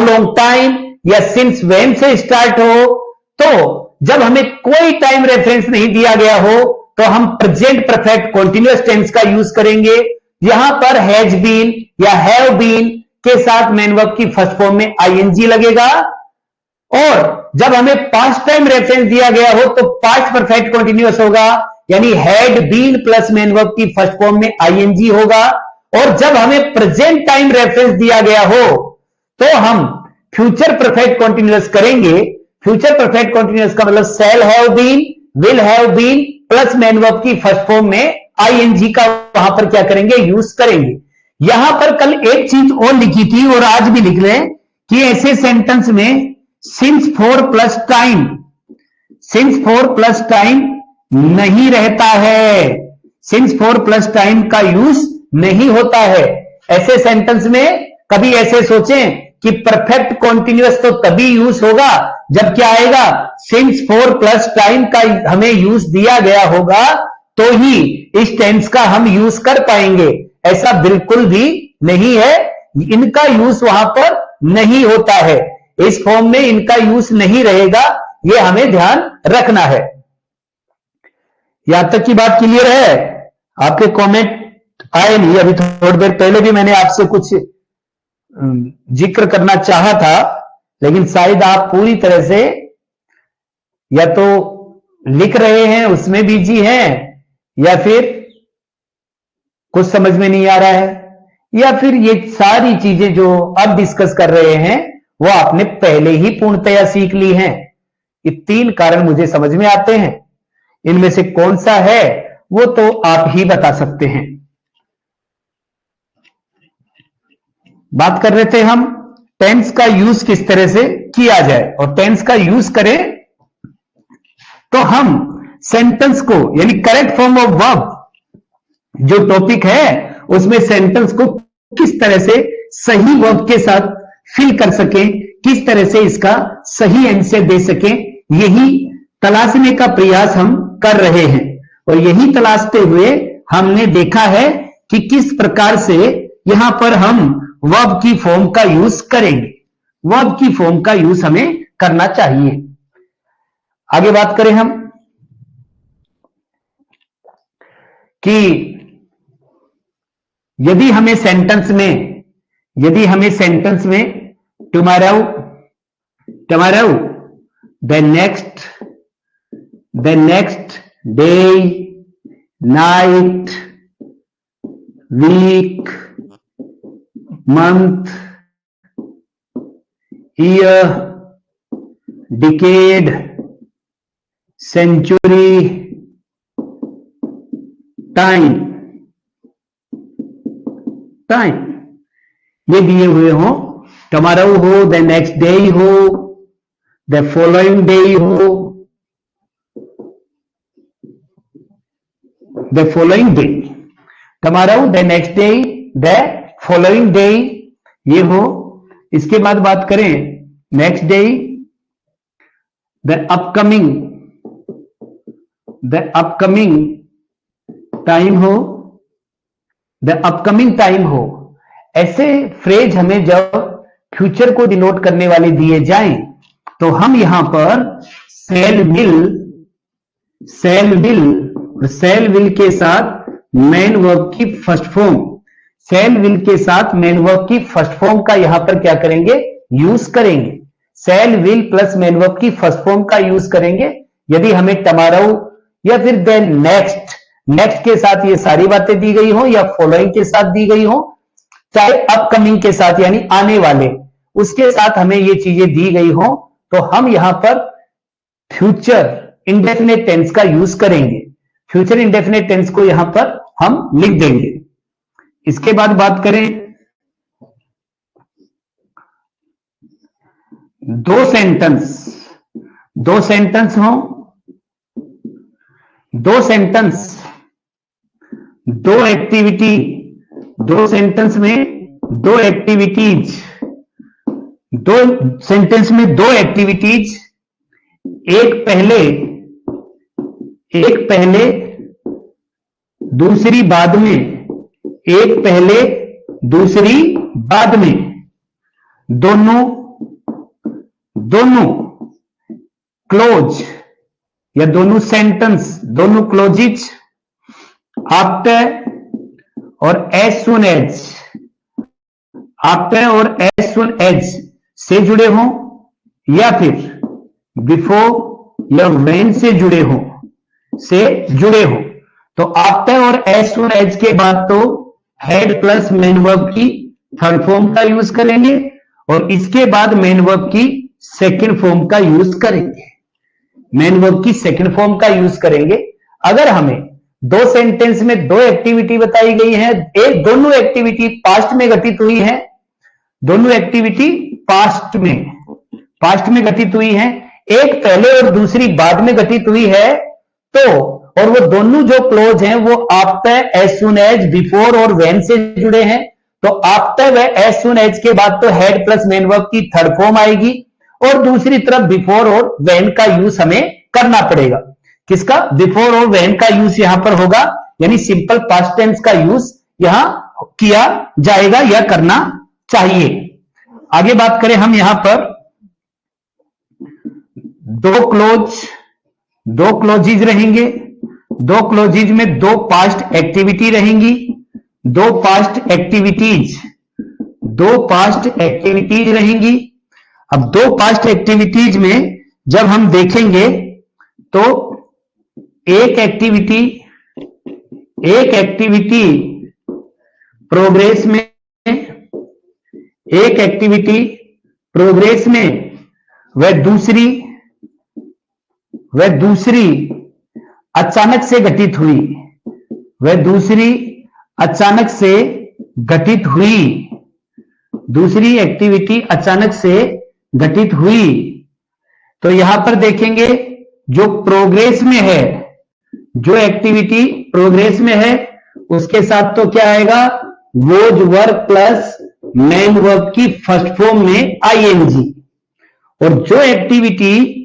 long time या सिंस व्हेन से स्टार्ट हो, तो जब हमें कोई टाइम रेफरेंस नहीं दिया गया हो तो हम प्रेजेंट परफेक्ट कॉन्टिन्यूअस टेंस का यूज करेंगे। यहां पर हैज बीन या हैव बीन के साथ मेन वर्ब की फर्स्ट फॉर्म में आईएनजी लगेगा। और जब हमें पास्ट टाइम रेफरेंस दिया गया हो तो पास्ट परफेक्ट कॉन्टिन्यूअस होगा, यानी had been plus main verb की फर्स्ट फॉर्म में आईएनजी होगा। और जब हमें प्रेजेंट टाइम रेफरेंस दिया गया हो तो हम फ्यूचर परफेक्ट कॉन्टिन्यूअस करेंगे। फ्यूचर परफेक्ट कॉन्टिन्यूअस का मतलब shall have been, will have been plus main verb की फर्स्ट फॉर्म में आईएनजी का वहां पर क्या करेंगे? यूज करेंगे। यहां पर कल एक चीज और लिखी थी और आज भी लिख लें कि ऐसे सेंटेंस में सिंस फोर प्लस टाइम नहीं रहता है, सिंस फोर प्लस टाइम का यूज नहीं होता है। ऐसे सेंटेंस में कभी ऐसे सोचें कि परफेक्ट कॉन्टिन्यूअस तो तभी यूज होगा जब क्या आएगा? सिंस फोर प्लस टाइम का हमें यूज दिया गया होगा तो ही इस टेंस का हम यूज कर पाएंगे। ऐसा बिल्कुल भी नहीं है, इनका यूज वहां पर नहीं होता है, इस फॉर्म में इनका यूज नहीं रहेगा, यह हमें ध्यान रखना है। यहां तक की बात क्लियर है? आपके कमेंट आए नहीं, अभी थोड़ी देर पहले भी मैंने आपसे कुछ जिक्र करना चाहा था, लेकिन शायद आप पूरी तरह से या तो लिख रहे हैं उसमें बिजी हैं, या फिर कुछ समझ में नहीं आ रहा है, या फिर ये सारी चीजें जो अब डिस्कस कर रहे हैं वो आपने पहले ही पूर्णतया सीख ली हैं। ये 3 कारण मुझे समझ में आते हैं, इनमें से कौन सा है वो तो आप ही बता सकते हैं। बात कर रहे थे हम टेंस का यूज किस तरह से किया जाए, और टेंस का यूज करें तो हम सेंटेंस को, यानी करेक्ट फॉर्म ऑफ वर्ब जो टॉपिक है उसमें सेंटेंस को किस तरह से सही वर्ब के साथ फिल कर सकें, किस तरह से इसका सही आंसर दे सकें, यही तलाशने का प्रयास हम कर रहे हैं। और यही तलाशते हुए हमने देखा है कि किस प्रकार से यहां पर हम वर्ब की फॉर्म का यूज करेंगे, वर्ब की फॉर्म का यूज हमें करना चाहिए। आगे बात करें हम कि यदि हमें सेंटेंस में tomorrow the next day, night, week, month, year, decade, century, time ये दिए हुए हो, टुमारो हो, द नेक्स्ट डे हो, द फॉलोइंग डे हो, the following day, tomorrow, the next day, the following day ये हो। इसके बाद बात करें next day, the upcoming time हो, द अपकमिंग टाइम हो। ऐसे फ्रेज हमें जब फ्यूचर को डिनोट करने वाले दिए जाएं तो हम यहां पर शैल विल के साथ मेन वर्ब की फर्स्ट फॉर्म, शैल विल के साथ मेन वर्ब की फर्स्ट फॉर्म का यहां पर क्या करेंगे, यूज करेंगे। शैल विल प्लस मेन वर्ब की फर्स्ट फॉर्म का यूज करेंगे यदि हमें टुमारो या फिर द नेक्स्ट के साथ ये सारी बातें दी गई हो, या फॉलोइंग के साथ दी गई हो, चाहे अपकमिंग के साथ यानी आने वाले उसके साथ हमें ये चीजें दी गई हो, तो हम यहां पर फ्यूचर इंडेफिनेट टेंस का यूज करेंगे। फ्यूचर इंडेफिनेट टेंस को यहां पर हम लिख देंगे। इसके बाद बात करें दो सेंटेंस हो, दो सेंटेंस, दो एक्टिविटी, दो सेंटेंस में दो एक्टिविटीज, दो सेंटेंस में दो एक्टिविटीज, एक पहले दूसरी बाद में, एक पहले दूसरी बाद में, दोनों क्लोज या दोनों सेंटेंस, दोनों क्लोजिज आफ्टर और एज सुन एज, आफ्टर और एज सुन एज से जुड़े हों, या फिर बिफोर या व्हेन से जुड़े हो, तो आफ्टर और एज सुन एज के बाद तो हेड प्लस मेन वर्ब की थर्ड फॉर्म का यूज करेंगे और इसके बाद मेन वर्ब की सेकंड फॉर्म का यूज करेंगे। मेन वर्ब की सेकंड फॉर्म का यूज करेंगे। अगर हमें दो सेंटेंस में दो एक्टिविटी बताई गई है, दोनों एक्टिविटी पास्ट में घटित हुई है, दोनों एक्टिविटी पास्ट में घटित हुई है, एक पहले और दूसरी बाद में घटित हुई है, तो और वो दोनों जो क्लोज हैं वो after, as soon as, before और व्हेन से जुड़े हैं, तो आफ्टर व एज सुन एज के बाद तो हेड प्लस मेन वर्ब की थर्ड फॉर्म आएगी और दूसरी तरफ बिफोर और व्हेन का यूज हमें करना पड़ेगा। किसका? बिफोर और व्हेन का यूज यहां पर होगा, यानी सिंपल पास्ट टेंस का यूज यहां किया जाएगा या करना चाहिए। आगे बात करें हम यहां पर दो क्लोजिज रहेंगे, दो क्लोजिज में दो पास्ट एक्टिविटी रहेंगी, दो पास्ट एक्टिविटीज रहेंगी। अब दो पास्ट एक्टिविटीज में जब हम देखेंगे तो एक एक्टिविटी प्रोग्रेस में, वह दूसरी अचानक से घटित हुई, दूसरी एक्टिविटी अचानक से घटित हुई। तो यहां पर देखेंगे जो प्रोग्रेस में है, जो एक्टिविटी प्रोग्रेस में है उसके साथ तो क्या आएगा, was work plus main verb की फर्स्ट फॉर्म में आईएनजी, और जो एक्टिविटी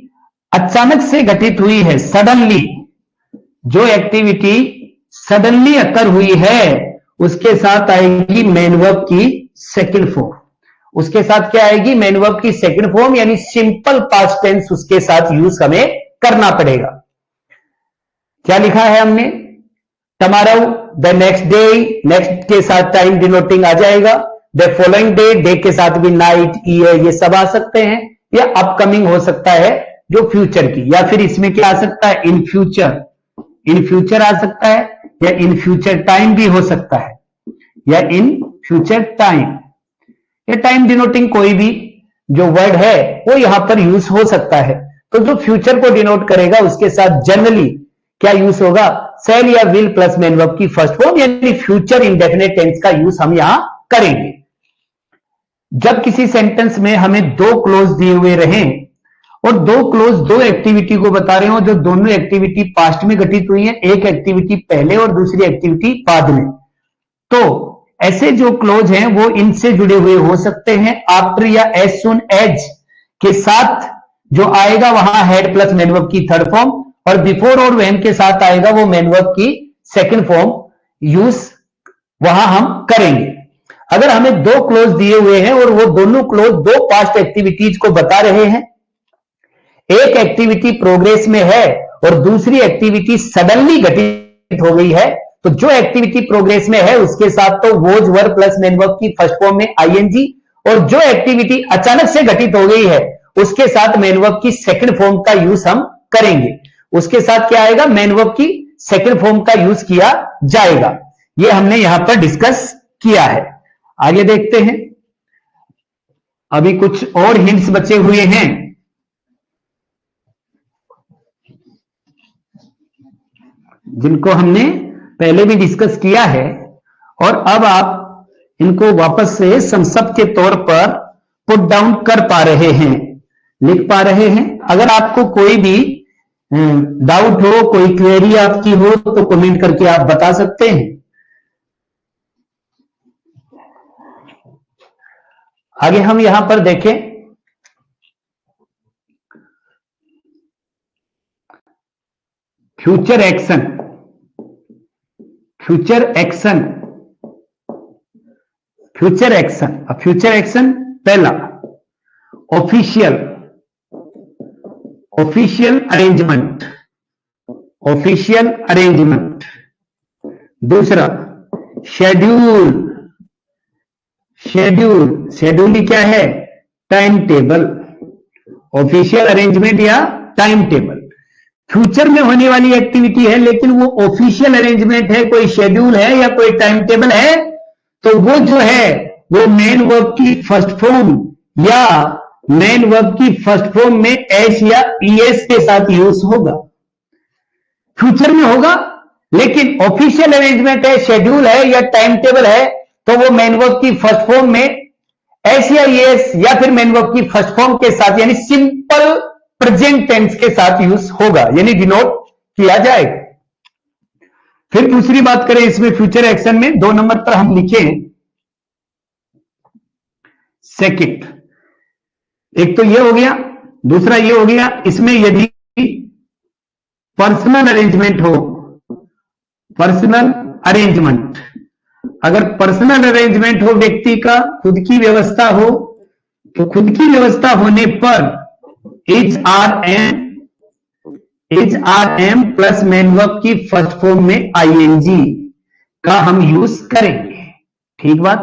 अचानक से घटित हुई है, सडनली, जो एक्टिविटी सडनली अकर हुई है, उसके साथ आएगी मेन वर्ब की सेकंड फॉर्म। उसके साथ क्या आएगी? मेन वर्ब की सेकंड फॉर्म, यानी सिंपल पास्ट टेंस उसके साथ यूज हमें करना पड़ेगा। क्या लिखा है हमने? Tomorrow, the next day, next के साथ टाइम डिनोटिंग आ जाएगा। द फॉलोइंग डे, डे के साथ भी नाइट, ईयर, ये सब आ सकते हैं। या अपकमिंग हो सकता है जो फ्यूचर की, या फिर इसमें क्या आ सकता है? इन फ्यूचर, इन फ्यूचर आ सकता है, या इन फ्यूचर टाइम भी हो सकता है, या इन फ्यूचर टाइम, या टाइम डिनोटिंग कोई भी जो वर्ड है वो यहां पर यूज हो सकता है। तो जो फ्यूचर को डिनोट करेगा उसके साथ जनरली क्या यूज होगा? शैल या विल प्लस मेन वर्ब की फर्स्ट फॉर्म, यानी फ्यूचर इंडेफिनिट टेंस का यूज हम यहां करेंगे। जब किसी सेंटेंस में हमें दो क्लोज दिए हुए रहें और दो क्लोज दो एक्टिविटी को बता रहे हो, जो दोनों एक्टिविटी पास्ट में घटित हुई है, एक एक्टिविटी पहले और दूसरी एक्टिविटी बाद में, तो ऐसे जो क्लोज हैं वो इनसे जुड़े हुए हो सकते हैं। आफ्टर या एज सुन एज के साथ जो आएगा वहां हेड प्लस मेन वर्ब की थर्ड फॉर्म, और बिफोर और व्हेन के साथ आएगा वो मेन वर्ब की सेकंड फॉर्म यूज वहां हम करेंगे। अगर हमें दो क्लोज दिए हुए हैं और वो दोनों क्लोज दो पास्ट एक्टिविटीज को बता रहे हैं, एक एक्टिविटी प्रोग्रेस में है और दूसरी एक्टिविटी सडनली घटित हो गई है, तो जो एक्टिविटी प्रोग्रेस में है उसके साथ तो was verb plus main verb की फर्स्ट फॉर्म में आईएनजी, और जो एक्टिविटी अचानक से घटित हो गई है उसके साथ मेन वर्ब की सेकंड फॉर्म का यूज हम करेंगे। उसके साथ क्या आएगा? मेन वर्ब की सेकंड फॉर्म का यूज किया जाएगा। ये हमने यहां पर डिस्कस किया है। आगे देखते हैं, अभी कुछ और हिंट्स बचे हुए हैं जिनको हमने पहले भी डिस्कस किया है, और अब आप इनको वापस से संक्षिप्त के तौर पर पुट डाउन कर पा रहे हैं, लिख पा रहे हैं। अगर आपको कोई भी डाउट हो, कोई क्वेरी आपकी हो, तो कमेंट करके आप बता सकते हैं। आगे हम यहां पर देखें, future action, future action, future action. अब फ्यूचर एक्शन पहला official, official arrangement, official arrangement. दूसरा शेड्यूल, शेड्यूल, शेड्यूल क्या है? टाइम टेबल, ऑफिशियल अरेंजमेंट या टाइम टेबल। फ्यूचर में होने वाली एक्टिविटी है लेकिन वो ऑफिशियल अरेंजमेंट है, कोई शेड्यूल है या कोई टाइम टेबल है, तो वो जो है वो मेन वर्ब की फर्स्ट फॉर्म या मेन वर्ब की फर्स्ट फॉर्म में एस या ईएस के साथ यूज होगा। फ्यूचर में होगा, लेकिन ऑफिशियल अरेंजमेंट है, शेड्यूल है या टाइम टेबल है, तो वो मेन वर्ब की फर्स्ट फॉर्म में एस या ईएस या फिर मेन वर्ब की फर्स्ट फॉर्म के साथ, यानी सिंपल प्रेजेंट टेंस के साथ यूज होगा, यानी डिनोट किया जाएगा। फिर दूसरी बात करें इसमें फ्यूचर एक्शन में, 2 नंबर पर हम लिखें सेकंड। एक तो ये हो गया, दूसरा ये हो गया, इसमें यदि पर्सनल अरेंजमेंट हो, पर्सनल अरेंजमेंट, अगर पर्सनल अरेंजमेंट हो, व्यक्ति का खुद की व्यवस्था हो, तो खुद की व्यवस्था होने पर is are am plus main verb की फर्स्ट फॉर्म में आईएनजी का हम यूज करेंगे। ठीक बात।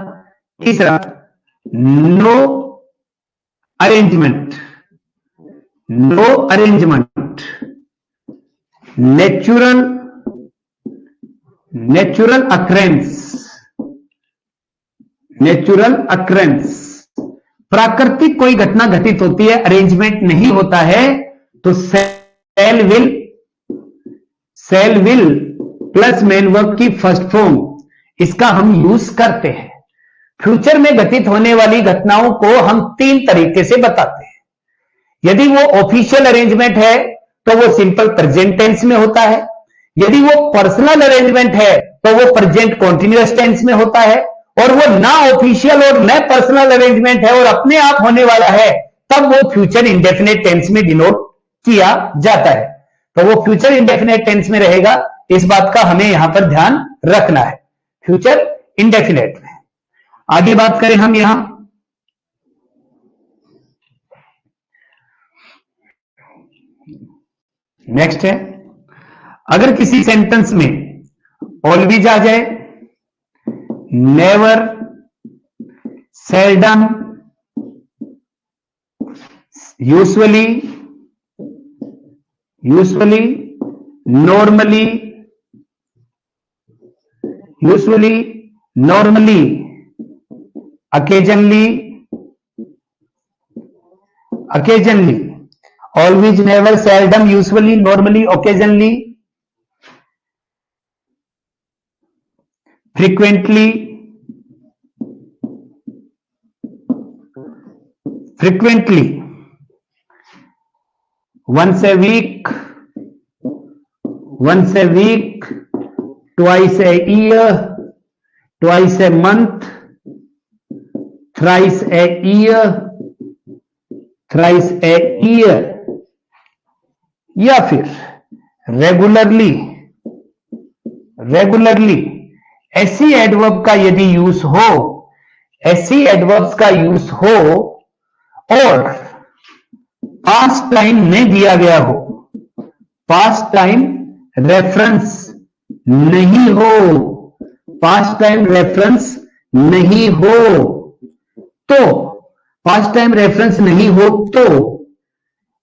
तीसरा no arrangement, no arrangement, natural, natural occurrence, natural occurrence, प्राकृतिक कोई घटना घटित होती है, अरेंजमेंट नहीं होता है, तो shall will plus main verb की फर्स्ट फॉर्म, इसका हम यूज करते हैं। फ्यूचर में घटित होने वाली घटनाओं को हम 3 तरीके से बताते हैं। यदि वो ऑफिशियल अरेंजमेंट है तो वो सिंपल प्रेजेंट टेंस में होता है, यदि वो पर्सनल अरेंजमेंट है तो वो प्रेजेंट कॉन्टिन्यूअस टेंस में होता है, और वो ना ऑफिशियल और ना पर्सनल अरेंजमेंट है और अपने आप होने वाला है तब वो फ्यूचर इंडेफिनेट टेंस में डिनोट किया जाता है। तो वो फ्यूचर इंडेफिनेट टेंस में रहेगा, इस बात का हमें यहां पर ध्यान रखना है, फ्यूचर इंडेफिनेट में। आगे बात करें हम यहां, नेक्स्ट है, अगर किसी सेंटेंस में ऑलवेज आ जाए, never, seldom, usually, normally, occasionally, always, never, seldom, usually, normally, occasionally, frequently, once a week, twice a year, twice a month, thrice a year, या फिर रेगुलरली, ऐसी एडवर्ब का यदि यूज हो, ऐसी एडवर्ब्स का यूज हो और पास्ट टाइम में दिया गया हो, पास्ट टाइम रेफरेंस नहीं हो, पास्ट टाइम रेफरेंस नहीं हो, तो पास्ट टाइम रेफरेंस नहीं हो तो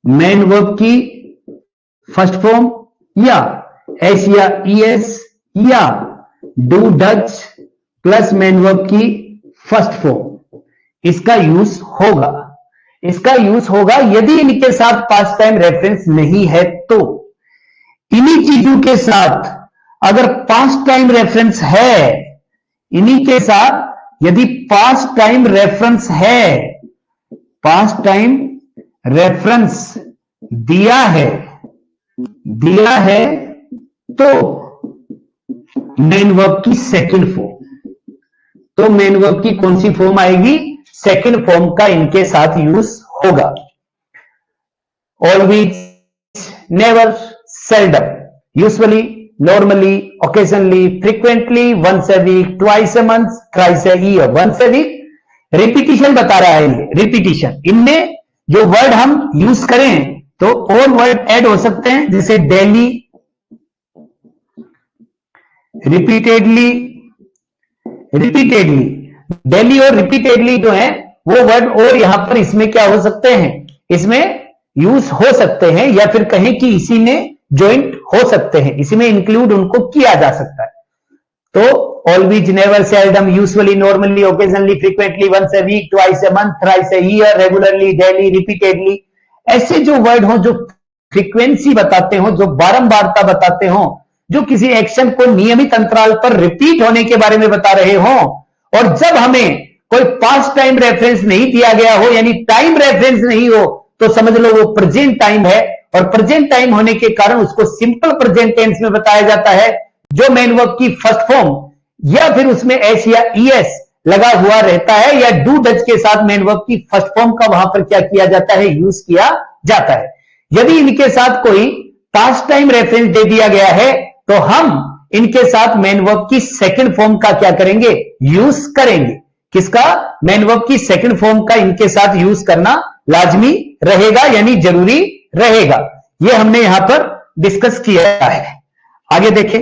मेन वर्ब की फर्स्ट फॉर्म या एस या ईएस या do Dutch plus main verb की फर्स्ट फॉर्म, इसका यूज होगा। इसका यूज होगा यदि इनके साथ पास्ट टाइम रेफरेंस नहीं है तो। इन्हीं चीजों के साथ अगर पास्ट टाइम रेफरेंस है, इन्हीं के साथ यदि पास्ट टाइम रेफरेंस है, पास्ट टाइम रेफरेंस दिया है तो मेन वर्ब की सेकंड फॉर्म, तो मेन वर्ब की कौन सी फॉर्म आएगी, सेकंड फॉर्म का इनके साथ यूज होगा। Always, never, seldom, usually, normally, occasionally, frequently, once a week, twice a month, thrice a year. Once a week repetition बता रहा है, रिपीटिशन, इनमें जो वर्ड हम यूज करें तो और वर्ड ऐड हो सकते हैं, जैसे डेली, रिपीटेडली, डेली और रिपीटेडली जो है वो वर्ड और यहां पर इसमें क्या हो सकते हैं, इसमें यूज हो सकते हैं, या फिर कहें कि इसी में ज्वाइंट हो सकते हैं, इसी में इंक्लूड उनको किया जा सकता है। तो always, never, seldom, usually, normally, occasionally, frequently, once a week, twice a month, thrice a year, regularly, daily, repeatedly, ऐसे जो वर्ड हो जो फ्रीक्वेंसी बताते हो, जो बारंबारता बताते हो, जो किसी एक्शन को नियमित अंतराल पर रिपीट होने के बारे में बता रहे हो, और जब हमें कोई पास्ट टाइम रेफरेंस नहीं दिया गया हो, यानी टाइम रेफरेंस नहीं हो, तो समझ लो वो प्रेजेंट टाइम है, और प्रेजेंट टाइम होने के कारण उसको सिंपल प्रेजेंट टेंस में बताया जाता है, जो मेन वर्ब की फर्स्ट फॉर्म या फिर उसमें एस या ईएस लगा हुआ रहता है, या डू डच के साथ मेन वर्ब की फर्स्ट फॉर्म का वहां पर क्या किया जाता है, यूज किया जाता है। यदि इनके साथ कोई पास्ट टाइम रेफरेंस दे दिया गया है तो हम इनके साथ मेन वर्ब की सेकंड फॉर्म का क्या करेंगे, यूज करेंगे। किसका, मेन वर्ब की सेकंड फॉर्म का इनके साथ यूज करना लाजमी रहेगा, यानी जरूरी रहेगा। यह हमने यहां पर डिस्कस किया है। आगे देखें,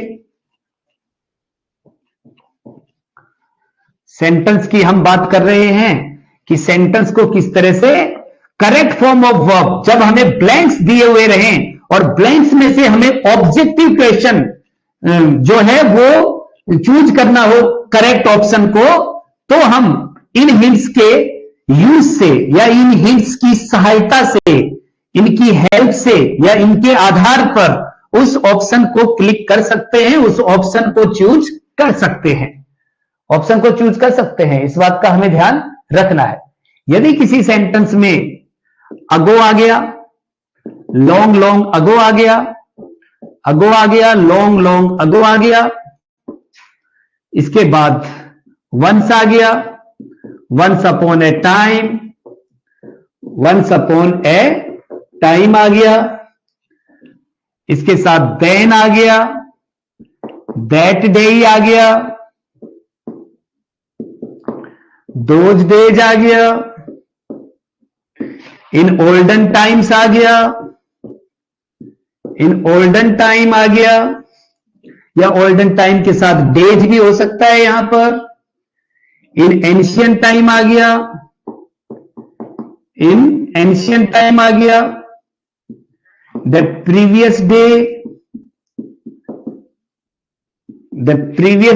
सेंटेंस की हम बात कर रहे हैं कि सेंटेंस को किस तरह से करेक्ट फॉर्म ऑफ वर्ब, जब हमें ब्लैंक्स दिए हुए रहें और ब्लैंक्स में से हमें ऑब्जेक्टिव क्वेश्चन जो है वो चूज करना हो करेक्ट ऑप्शन को, तो हम इन हिंट्स के यूज से या इन हिंट्स की सहायता से, इनकी हेल्प से या इनके आधार पर उस ऑप्शन को क्लिक कर सकते हैं, उस ऑप्शन को चूज कर सकते हैं, ऑप्शन को चूज कर सकते हैं। इस बात का हमें ध्यान रखना है। यदि किसी सेंटेंस में अगो आ गया, लॉन्ग लॉन्ग अगो आ गया, अगो आ गया, लॉन्ग लॉन्ग अगो आ गया, इसके बाद वंस आ गया, once upon a time, once upon a time आ गया, इसके साथ देन आ गया, दैट डे आ गया, दोज डेज आ गया, इन ओल्डन टाइम्स आ गया, इन ओल्डन टाइम आ गया, या ओल्डन टाइम के साथ डेज भी हो सकता है यहां पर, इन एंशियंट टाइम आ गया, इन एंशियंट टाइम आ गया, द प्रीवियस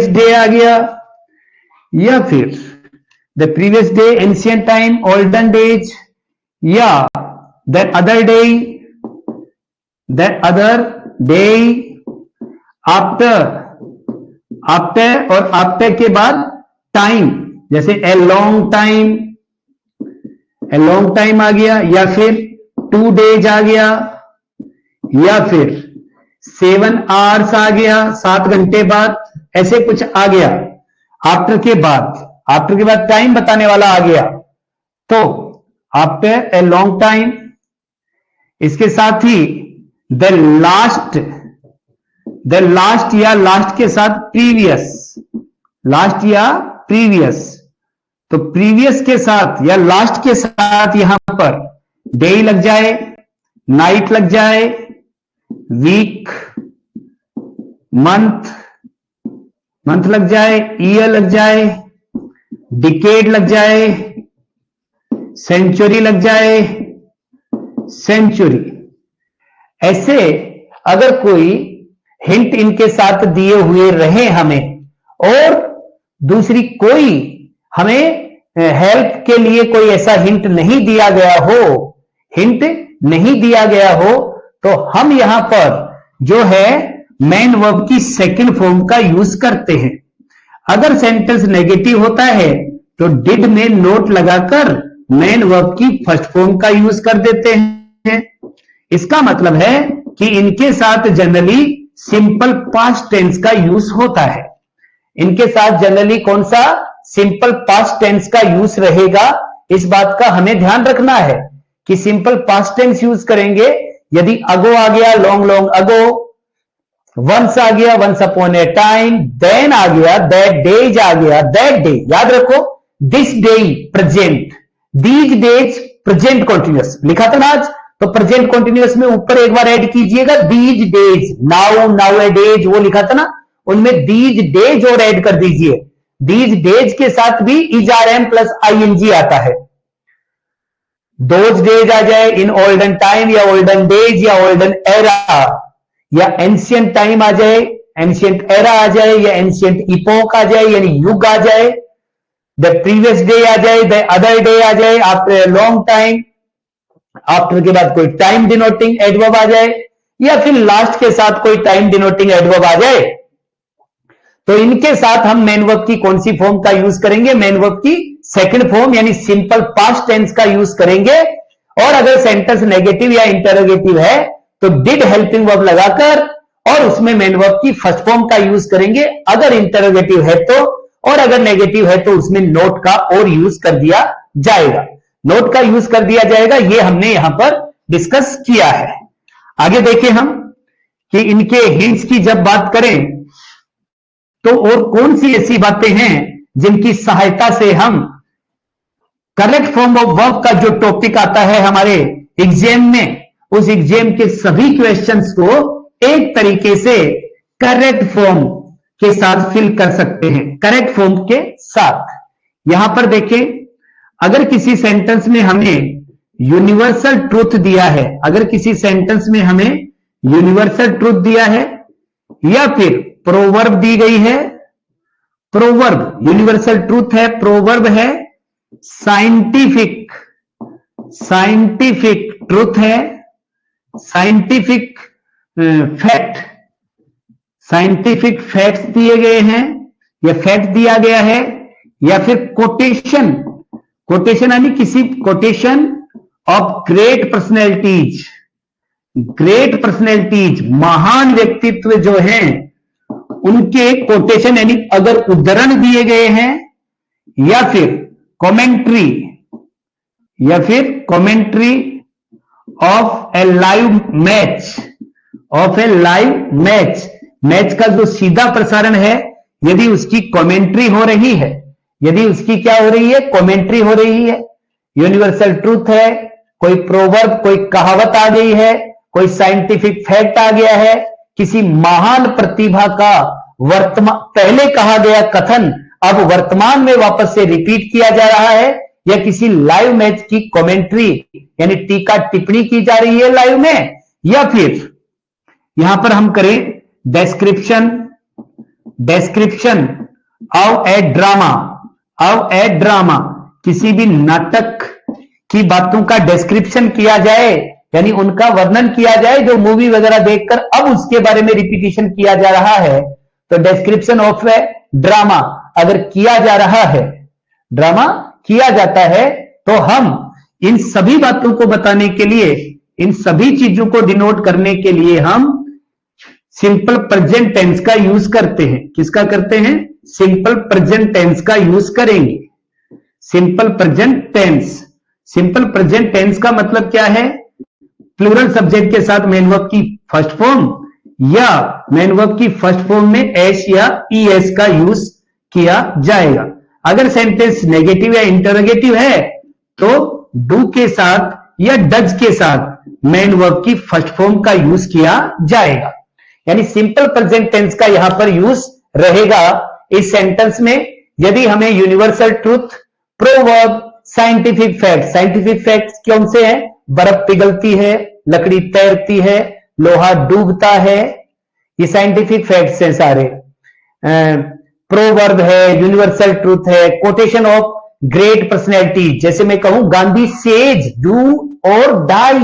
डे आ गया, या फिर the previous day ancient time olden days, या दैट अदर डे आफ्टर और आफ्टर के बाद टाइम, जैसे ए लॉन्ग टाइम आ गया, या फिर 2 डेज आ गया, या फिर 7 आवर्स आ गया, 7 घंटे बाद, ऐसे कुछ आ गया। आफ्टर के बाद टाइम बताने वाला आ गया, तो आफ्टर ए लॉन्ग टाइम, इसके साथ ही द लास्ट या लास्ट के साथ प्रीवियस, तो प्रीवियस के साथ या लास्ट के साथ यहां पर डे लग जाए, नाइट लग जाए, वीक, मंथ लग जाए, ईयर लग जाए, डिकेड लग जाए, सेंचुरी लग जाए, ऐसे अगर कोई हिंट इनके साथ दिए हुए रहे हमें, और दूसरी कोई हमें हेल्प के लिए कोई ऐसा हिंट नहीं दिया गया हो, तो हम यहां पर जो है मेन वर्ब की सेकंड फॉर्म का यूज करते हैं। अगर सेंटेंस नेगेटिव होता है तो डिड में नोट लगाकर मेन वर्ब की फर्स्ट फॉर्म का यूज कर देते हैं। इसका मतलब है कि इनके साथ जनरली सिंपल पास्ट टेंस का यूज होता है। इनके साथ जनरली कौन सा सिंपल पास्ट टेंस का यूज रहेगा, इस बात का हमें ध्यान रखना है कि सिंपल पास्ट टेंस यूज करेंगे यदि अगो आ गया, लॉन्ग अगो, वंस आ गया, once upon a time, then आ गया, दैट डेज आ गया, दैट डे, याद रखो, this day present, these days present continuous लिखा था ना आज, तो प्रेजेंट कॉन्टिन्यूअस में ऊपर एक बार ऐड कीजिएगा these days, now A days वो लिखा था ना, उनमें दीज डेज और ऐड कर दीजिए। दीज डेज के साथ भी इजआरएम प्लस आईएनजी आता है। दोज डेज आ जाए, इन ओल्डन टाइम या ओल्डन डेज या ओल्डन एरा, या एंशियंट टाइम आ जाए, एंशियंट एरा आ जाए, या एंशियंट इपोक आ जाए यानी युग आ जाए, द प्रीवियस डे आ जाए, द अदर डे आ जाए, after a long time, after के बाद कोई टाइम डिनोटिंग एडवर्ब आ जाए, या फिर लास्ट के साथ कोई टाइम डिनोटिंग एडवर्ब आ जाए, तो इनके साथ हम मेन वर्ब की कौन सी फॉर्म का यूज करेंगे, मेन वर्ब की सेकंड फॉर्म यानी सिंपल पास्ट टेंस का यूज करेंगे। और अगर सेंटेंस नेगेटिव या इंटरोगेटिव है तो डिड हेल्पिंग वर्ब लगाकर और उसमें मेन वर्ब की फर्स्ट फॉर्म का यूज करेंगे अगर इंटरोगेटिव है तो, और अगर नेगेटिव है तो उसमें नोट का और यूज कर दिया जाएगा। नोट का यूज कर दिया जाएगा, ये हमने यहां पर डिस्कस किया है। आगे देखें हम कि इनके हिंट्स की जब बात करें तो और कौन सी ऐसी बातें हैं जिनकी सहायता से हम करेक्ट फॉर्म ऑफ वर्ब का जो टॉपिक आता है हमारे एग्जाम में, उस एग्जाम के सभी क्वेश्चंस को एक तरीके से करेक्ट फॉर्म के साथ फिल कर सकते हैं। करेक्ट फॉर्म के साथ यहां पर देखें, अगर किसी सेंटेंस में हमें यूनिवर्सल ट्रूथ दिया है, अगर किसी सेंटेंस में हमें यूनिवर्सल ट्रूथ दिया है या फिर प्रोवर्ब दी गई है, प्रोवर्ब यूनिवर्सल ट्रूथ है, प्रोवर्ब है, साइंटिफिक ट्रूथ है, साइंटिफिक फैक्ट्स दिए गए हैं या फैक्ट दिया गया है, या फिर कोटेशन यानी किसी कोटेशन ऑफ ग्रेट पर्सनैलिटीज महान व्यक्तित्व जो हैं उनके कोटेशन यानी अगर उद्धरण दिए गए हैं, या फिर कमेंट्री या फिर commentary of A live match, of A live match, match का जो सीधा प्रसारण है यदि उसकी कमेंट्री हो रही है, यदि उसकी क्या हो रही है, कमेंट्री हो रही है, यूनिवर्सल ट्रूथ है, कोई प्रोवर्ब, कोई कहावत आ गई है, कोई साइंटिफिक फैक्ट आ गया है, किसी महान प्रतिभा का वर्तमान पहले कहा गया कथन अब वर्तमान में वापस से रिपीट किया जा रहा है, या किसी लाइव मैच की कमेंट्री यानी टीका टिप्पणी की जा रही है लाइव में, या फिर यहां पर हम करें description, description of A drama, of A drama, किसी भी नाटक की बातों का डिस्क्रिप्शन किया जाए यानी उनका वर्णन किया जाए जो मूवी वगैरह देखकर अब उसके बारे में रिपीटिशन किया जा रहा है, तो डिस्क्रिप्शन ऑफ ए ड्रामा अगर किया जा रहा है, ड्रामा किया जाता है, तो हम इन सभी बातों को बताने के लिए, इन सभी चीजों को डिनोट करने के लिए हम सिंपल प्रेजेंट टेंस का यूज करते हैं। किसका करते हैं? सिंपल प्रेजेंट टेंस का यूज करेंगे। Simple present tense, simple present tense का मतलब क्या है? प्लूरल सब्जेक्ट के साथ मेन वर्ब की फर्स्ट फॉर्म या मेन वर्ब की फर्स्ट फॉर्म में एस या ईएस का यूज किया जाएगा। अगर सेंटेंस नेगेटिव या इंटरोगेटिव है तो डू के साथ या डज के साथ मेन वर्ब की फर्स्ट फॉर्म का यूज किया जाएगा। यानी सिंपल प्रेजेंट टेंस का यहां पर यूज रहेगा इस सेंटेंस में यदि हमें universal truth, proverb, scientific fact, scientific fact कौन से हैं? बर्फ पिघलती है, लकड़ी तैरती है, लोहा डूबता है, ये साइंटिफिक फैक्ट्स हैं सारे। प्रोवर्ब है, यूनिवर्सल ट्रूथ है, कोटेशन ऑफ ग्रेट पर्सनैलिटी, जैसे मैं कहूं गांधी सेज डू और डाई,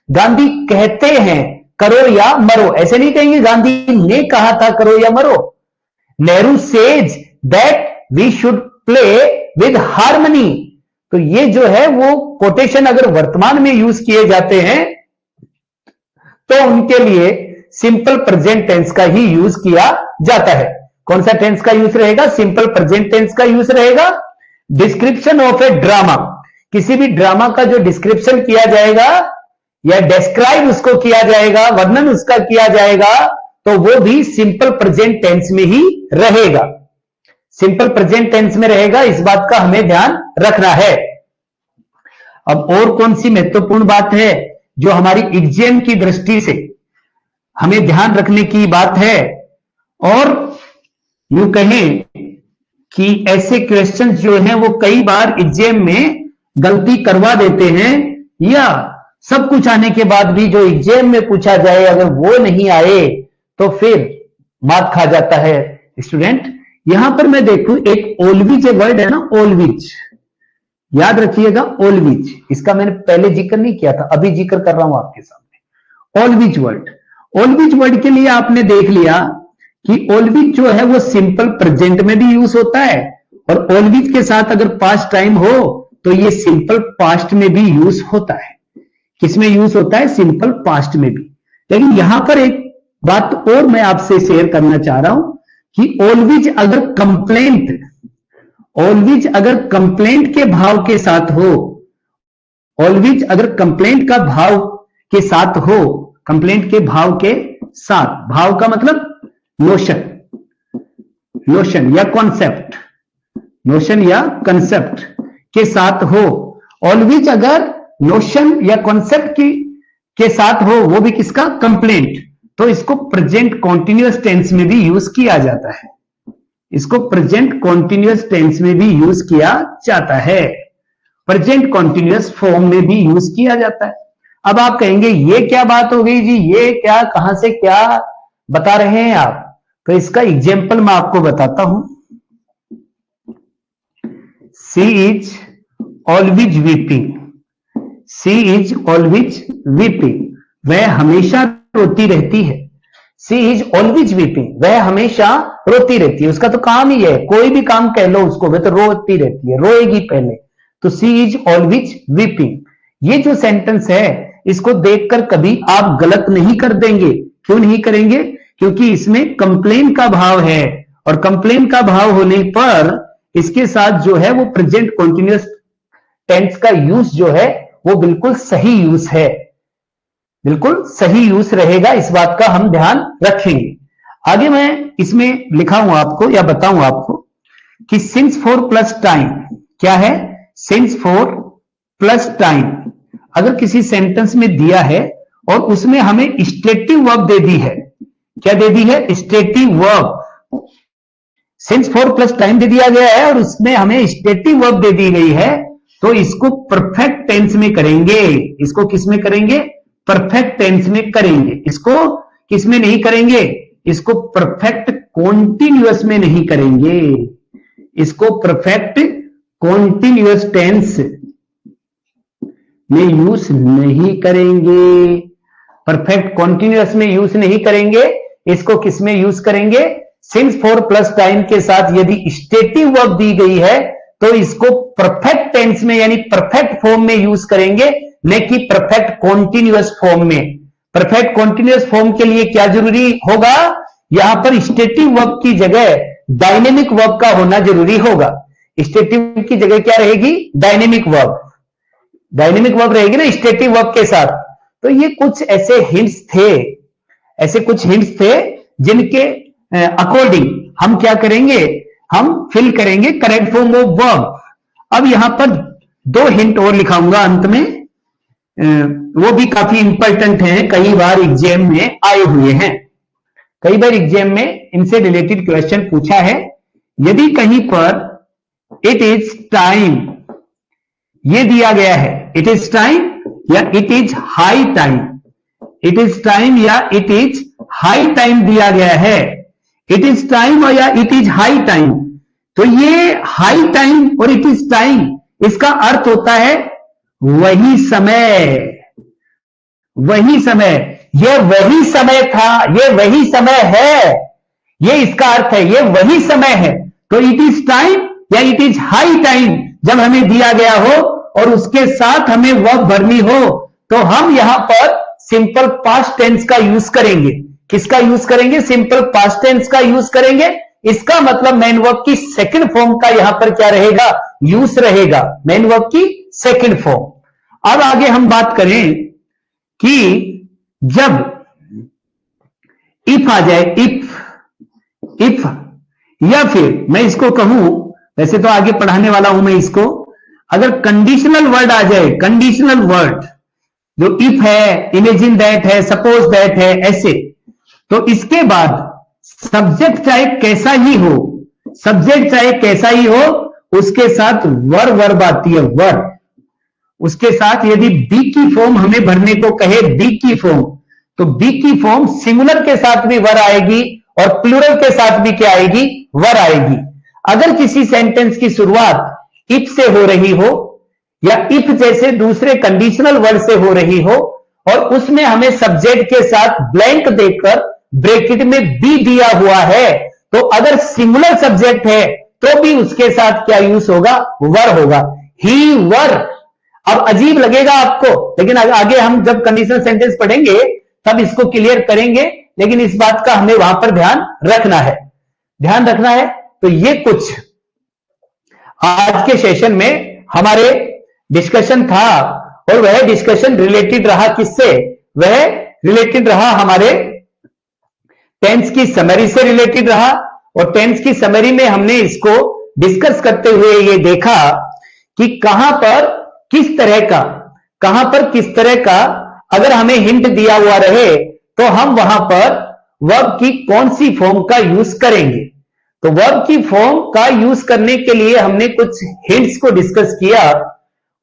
गांधी कहते हैं करो या मरो, ऐसे नहीं कहेंगे गांधी ने कहा था करो या मरो। Nehru says that we should play with harmony, तो ये जो है वो कोटेशन अगर वर्तमान में यूज किए जाते हैं तो उनके लिए सिंपल प्रेजेंट टेंस का ही यूज किया जाता है। कौन सा टेंस का यूज रहेगा? सिंपल प्रेजेंट टेंस का यूज रहेगा। डिस्क्रिप्शन ऑफ ए ड्रामा, किसी भी ड्रामा का जो डिस्क्रिप्शन किया जाएगा या डिस्क्राइब उसको किया जाएगा, वर्णन उसका किया जाएगा, तो वो भी सिंपल प्रेजेंट टेंस में ही रहेगा, सिंपल प्रेजेंट टेंस में रहेगा। इस बात का हमें ध्यान रखना है। अब और कौन सी महत्वपूर्ण बात है जो हमारी एग्जाम की दृष्टि से हमें ध्यान रखने की बात है, और यूं कहें कि ऐसे क्वेश्चंस जो हैं वो कई बार एग्जाम में गलती करवा देते हैं, या सब कुछ आने के बाद भी जो एग्जाम में पूछा जाए अगर वो नहीं आए तो फिर मार खा जाता है स्टूडेंट। यहां पर मैं देखूं एक ओलविज वर्ड है ना, ओलविज, याद रखिएगा ओलविज, इसका मैंने पहले जिक्र नहीं किया था, अभी जिक्र कर रहा हूं आपके सामने। ओलविज वर्ड, ओलविज वर्ड के लिए आपने देख लिया कि ओलविज जो है वो सिंपल प्रेजेंट में भी यूज होता है, और ओलविज के साथ अगर पास्ट टाइम हो तो ये सिंपल पास्ट में भी यूज होता है। किसमें यूज होता है? सिंपल पास्ट में भी। लेकिन यहां पर एक बात और मैं आपसे शेयर करना चाह रहा हूं कि ओलविज अगर कंप्लेंट, ओलविज अगर कंप्लेंट के भाव के साथ हो, ओलविज अगर कंप्लेंट का भाव के साथ हो, कंप्लेंट के भाव के साथ, भाव का मतलब नोशन, नोशन या कॉन्सेप्ट, नोशन या कंसेप्ट के साथ हो, ऑलवेज अगर नोशन या कॉन्सेप्ट के साथ हो, वो भी किसका? कंप्लेंट, तो इसको प्रेजेंट कॉन्टिन्यूअस टेंस में भी यूज किया जाता है, इसको प्रेजेंट कॉन्टिन्यूअस टेंस में भी यूज किया जाता है, प्रेजेंट कॉन्टिन्यूअस फॉर्म में भी यूज किया जाता है। अब आप कहेंगे ये क्या बात हो गई जी, ये क्या, कहां से क्या बता रहे हैं आप? तो इसका एग्जाम्पल मैं आपको बताता हूं। She is always weeping, she is always weeping, वह हमेशा रोती रहती है। सी इज ऑलवेज वीपिंग, वह हमेशा रोती रहती है, उसका तो काम ही है, कोई भी काम कह लो उसको, वह तो रोती रहती है, रोएगी पहले, तो सी इज ऑलवेज वीपिंग। ये जो सेंटेंस है इसको देखकर कभी आप गलत नहीं कर देंगे। क्यों नहीं करेंगे? क्योंकि इसमें कंप्लेन का भाव है, और कंप्लेन का भाव होने पर इसके साथ जो है वो प्रेजेंट कॉन्टिन्यूअस टेंस का यूज जो है वो बिल्कुल सही यूज है, बिल्कुल सही यूज रहेगा, इस बात का हम ध्यान रखेंगे। आगे मैं इसमें लिखा हूं आपको या बताऊं आपको कि सिंस फॉर प्लस टाइम क्या है। सिंस फॉर प्लस टाइम अगर किसी सेंटेंस में दिया है और उसमें हमें स्टेटिव वर्ब दे दी है, क्या दे दी है, stative verb. Since for plus time दे दिया गया है और उसमें हमें स्टेटिव वर्ब दे दी गई है, तो इसको परफेक्ट टेंस में करेंगे। इसको किस में करेंगे, परफेक्ट टेंस में करेंगे। इसको किस में नहीं करेंगे, इसको परफेक्ट कॉन्टिन्यूअस में नहीं करेंगे, इसको परफेक्ट कॉन्टिन्यूअस टेंस में यूज नहीं करेंगे, परफेक्ट कॉन्टिन्यूअस में यूज नहीं करेंगे। इसको किस में यूज करेंगे, सिंस फॉर प्लस टाइम के साथ यदि स्टेटिव वर्ब दी गई है तो इसको परफेक्ट टेंस में यानी परफेक्ट फॉर्म में यूज करेंगे, न कि परफेक्ट कॉन्टिन्यूअस फॉर्म में। परफेक्ट कॉन्टिन्यूअस फॉर्म के लिए क्या जरूरी होगा, यहां पर स्टेटिव वर्ब की जगह डायनेमिक वर्ब का होना जरूरी होगा। स्टेटिव की जगह क्या रहेगी, डायनेमिक वर्ब, डायनेमिक वर्ब रहेगी ना स्टेटिव वर्ब के साथ। तो ये कुछ ऐसे हिंट्स थे, ऐसे कुछ हिंट्स थे जिनके अकॉर्डिंग हम क्या करेंगे, हम फिल करेंगे करेक्ट फॉर्म ऑफ वर्ब। अब यहां पर दो हिंट और लिखाऊंगा अंत में, वो भी काफी इंपॉर्टेंट हैं, कई बार एग्जाम में आए हुए हैं, कई बार एग्जाम में इनसे रिलेटेड क्वेश्चन पूछा है। यदि कहीं पर इट इज टाइम ये दिया गया है, इट इज टाइम या it is high time, it is time या इट इज हाई टाइम दिया गया है, इट इज टाइम या इट इज हाई टाइम, तो ये हाई टाइम और इट इज टाइम इसका अर्थ होता है वही समय, वही समय, ये वही समय था, ये वही समय है, ये इसका अर्थ है, ये वही समय है। तो इट इज टाइम या इट इज हाई टाइम जब हमें दिया गया हो और उसके साथ हमें वर्ब भरनी हो, तो हम यहां पर सिंपल पास्ट टेंस का यूज करेंगे। किसका यूज करेंगे, सिंपल पास्ट टेंस का यूज करेंगे। इसका मतलब मेन वर्ब की सेकंड फॉर्म का यहां पर क्या रहेगा, यूज रहेगा, मेन वर्ब की सेकंड फॉर्म। अब आगे हम बात करें कि जब इफ आ जाए, इफ या फिर मैं इसको कहूं, वैसे तो आगे पढ़ाने वाला हूं मैं इसको, अगर कंडीशनल वर्ड आ जाए, कंडीशनल वर्ड जो इफ है, इमेजिन दैट है, सपोज दैट है, ऐसे, तो इसके बाद सब्जेक्ट चाहे कैसा ही हो, सब्जेक्ट चाहे कैसा ही हो, उसके साथ वर्ब आती है, वर्ब। उसके साथ यदि बी की फॉर्म हमें भरने को कहे, बी की फॉर्म, तो बी की फॉर्म सिंगुलर के साथ भी वर आएगी और प्लूरल के साथ भी क्या आएगी, वर आएगी। अगर किसी सेंटेंस की शुरुआत इफ से हो रही हो या इफ जैसे दूसरे कंडीशनल वर्ड से हो रही हो और उसमें हमें सब्जेक्ट के साथ ब्लैंक देकर ब्रैकेट में बी दिया हुआ है, तो अगर सिंगुलर सब्जेक्ट है तो भी उसके साथ क्या यूज होगा, वर होगा, ही वर। अब अजीब लगेगा आपको, लेकिन आगे हम जब कंडीशनल सेंटेंस पढ़ेंगे तब इसको क्लियर करेंगे, लेकिन इस बात का हमें वहां पर ध्यान रखना है, ध्यान रखना है। तो ये कुछ आज के सेशन में हमारे डिस्कशन था और वह डिस्कशन रिलेटेड रहा किससे, वह रिलेटेड रहा हमारे टेंस की समरी से रिलेटेड रहा। और टेंस की समरी में हमने इसको डिस्कस करते हुए ये देखा कि कहां पर किस तरह का, कहां पर किस तरह का अगर हमें हिंट दिया हुआ रहे तो हम वहां पर वर्ब की कौन सी फॉर्म का यूज करेंगे। तो वर्ब की फॉर्म का यूज करने के लिए हमने कुछ हिंट्स को डिस्कस किया।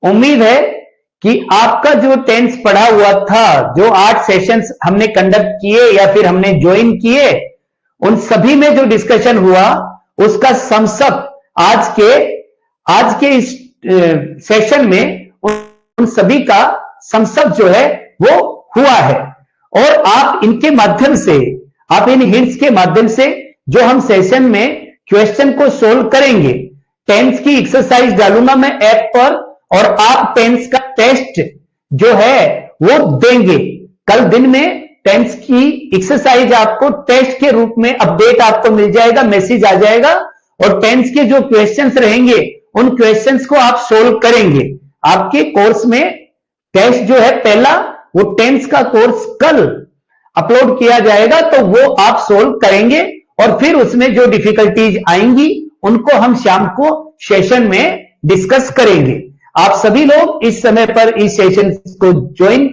उम्मीद है कि आपका जो टेंस पढ़ा हुआ था, जो 8 सेशंस हमने कंडक्ट किए या फिर हमने ज्वाइन किए, उन सभी में जो डिस्कशन हुआ उसका समसप आज के इस सेशन में उन सभी का समसप जो है वो हुआ है। और आप इनके माध्यम से, आप इन हिंट्स के माध्यम से जो हम सेशन में क्वेश्चन को सोल्व करेंगे, टेंस की एक्सरसाइज डालूंगा मैं ऐप पर और आप टेंस का टेस्ट जो है वो देंगे। कल दिन में टेंस की एक्सरसाइज आपको टेस्ट के रूप में अपडेट आपको मिल जाएगा, मैसेज आ जाएगा और टेंस के जो क्वेश्चंस रहेंगे उन क्वेश्चंस को आप सोल्व करेंगे। आपके कोर्स में टेस्ट जो है पहला, वो टेंस का कोर्स कल अपलोड किया जाएगा, तो वो आप सोल्व करेंगे और फिर उसमें जो डिफिकल्टीज आएंगी उनको हम शाम को सेशन में डिस्कस करेंगे। आप सभी लोग इस समय पर इस सेशन को ज्वाइन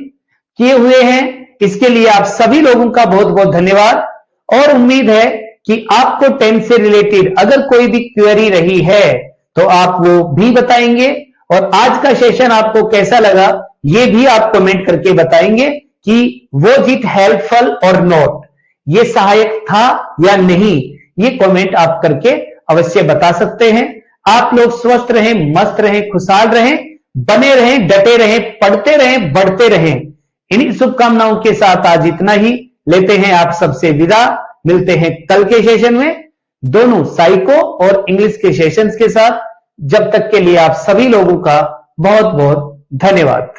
किए हुए हैं, इसके लिए आप सभी लोगों का बहुत बहुत धन्यवाद। और उम्मीद है कि आपको टेंस से रिलेटेड अगर कोई भी क्वेरी रही है तो आप वो भी बताएंगे, और आज का सेशन आपको कैसा लगा ये भी आप कमेंट करके बताएंगे कि वाज इट हेल्पफुल और नॉट, ये सहायक था या नहीं, ये कमेंट आप करके अवश्य बता सकते हैं। आप लोग स्वस्थ रहें, मस्त रहें, खुशहाल रहें, बने रहें, डटे रहें, पढ़ते रहें, बढ़ते रहें। इन्हीं शुभकामनाओं के साथ आज इतना ही, लेते हैं आप सबसे विदा। मिलते हैं कल के सेशन में दोनों साइको और इंग्लिश के सेशंस के साथ। जब तक के लिए आप सभी लोगों का बहुत बहुत धन्यवाद।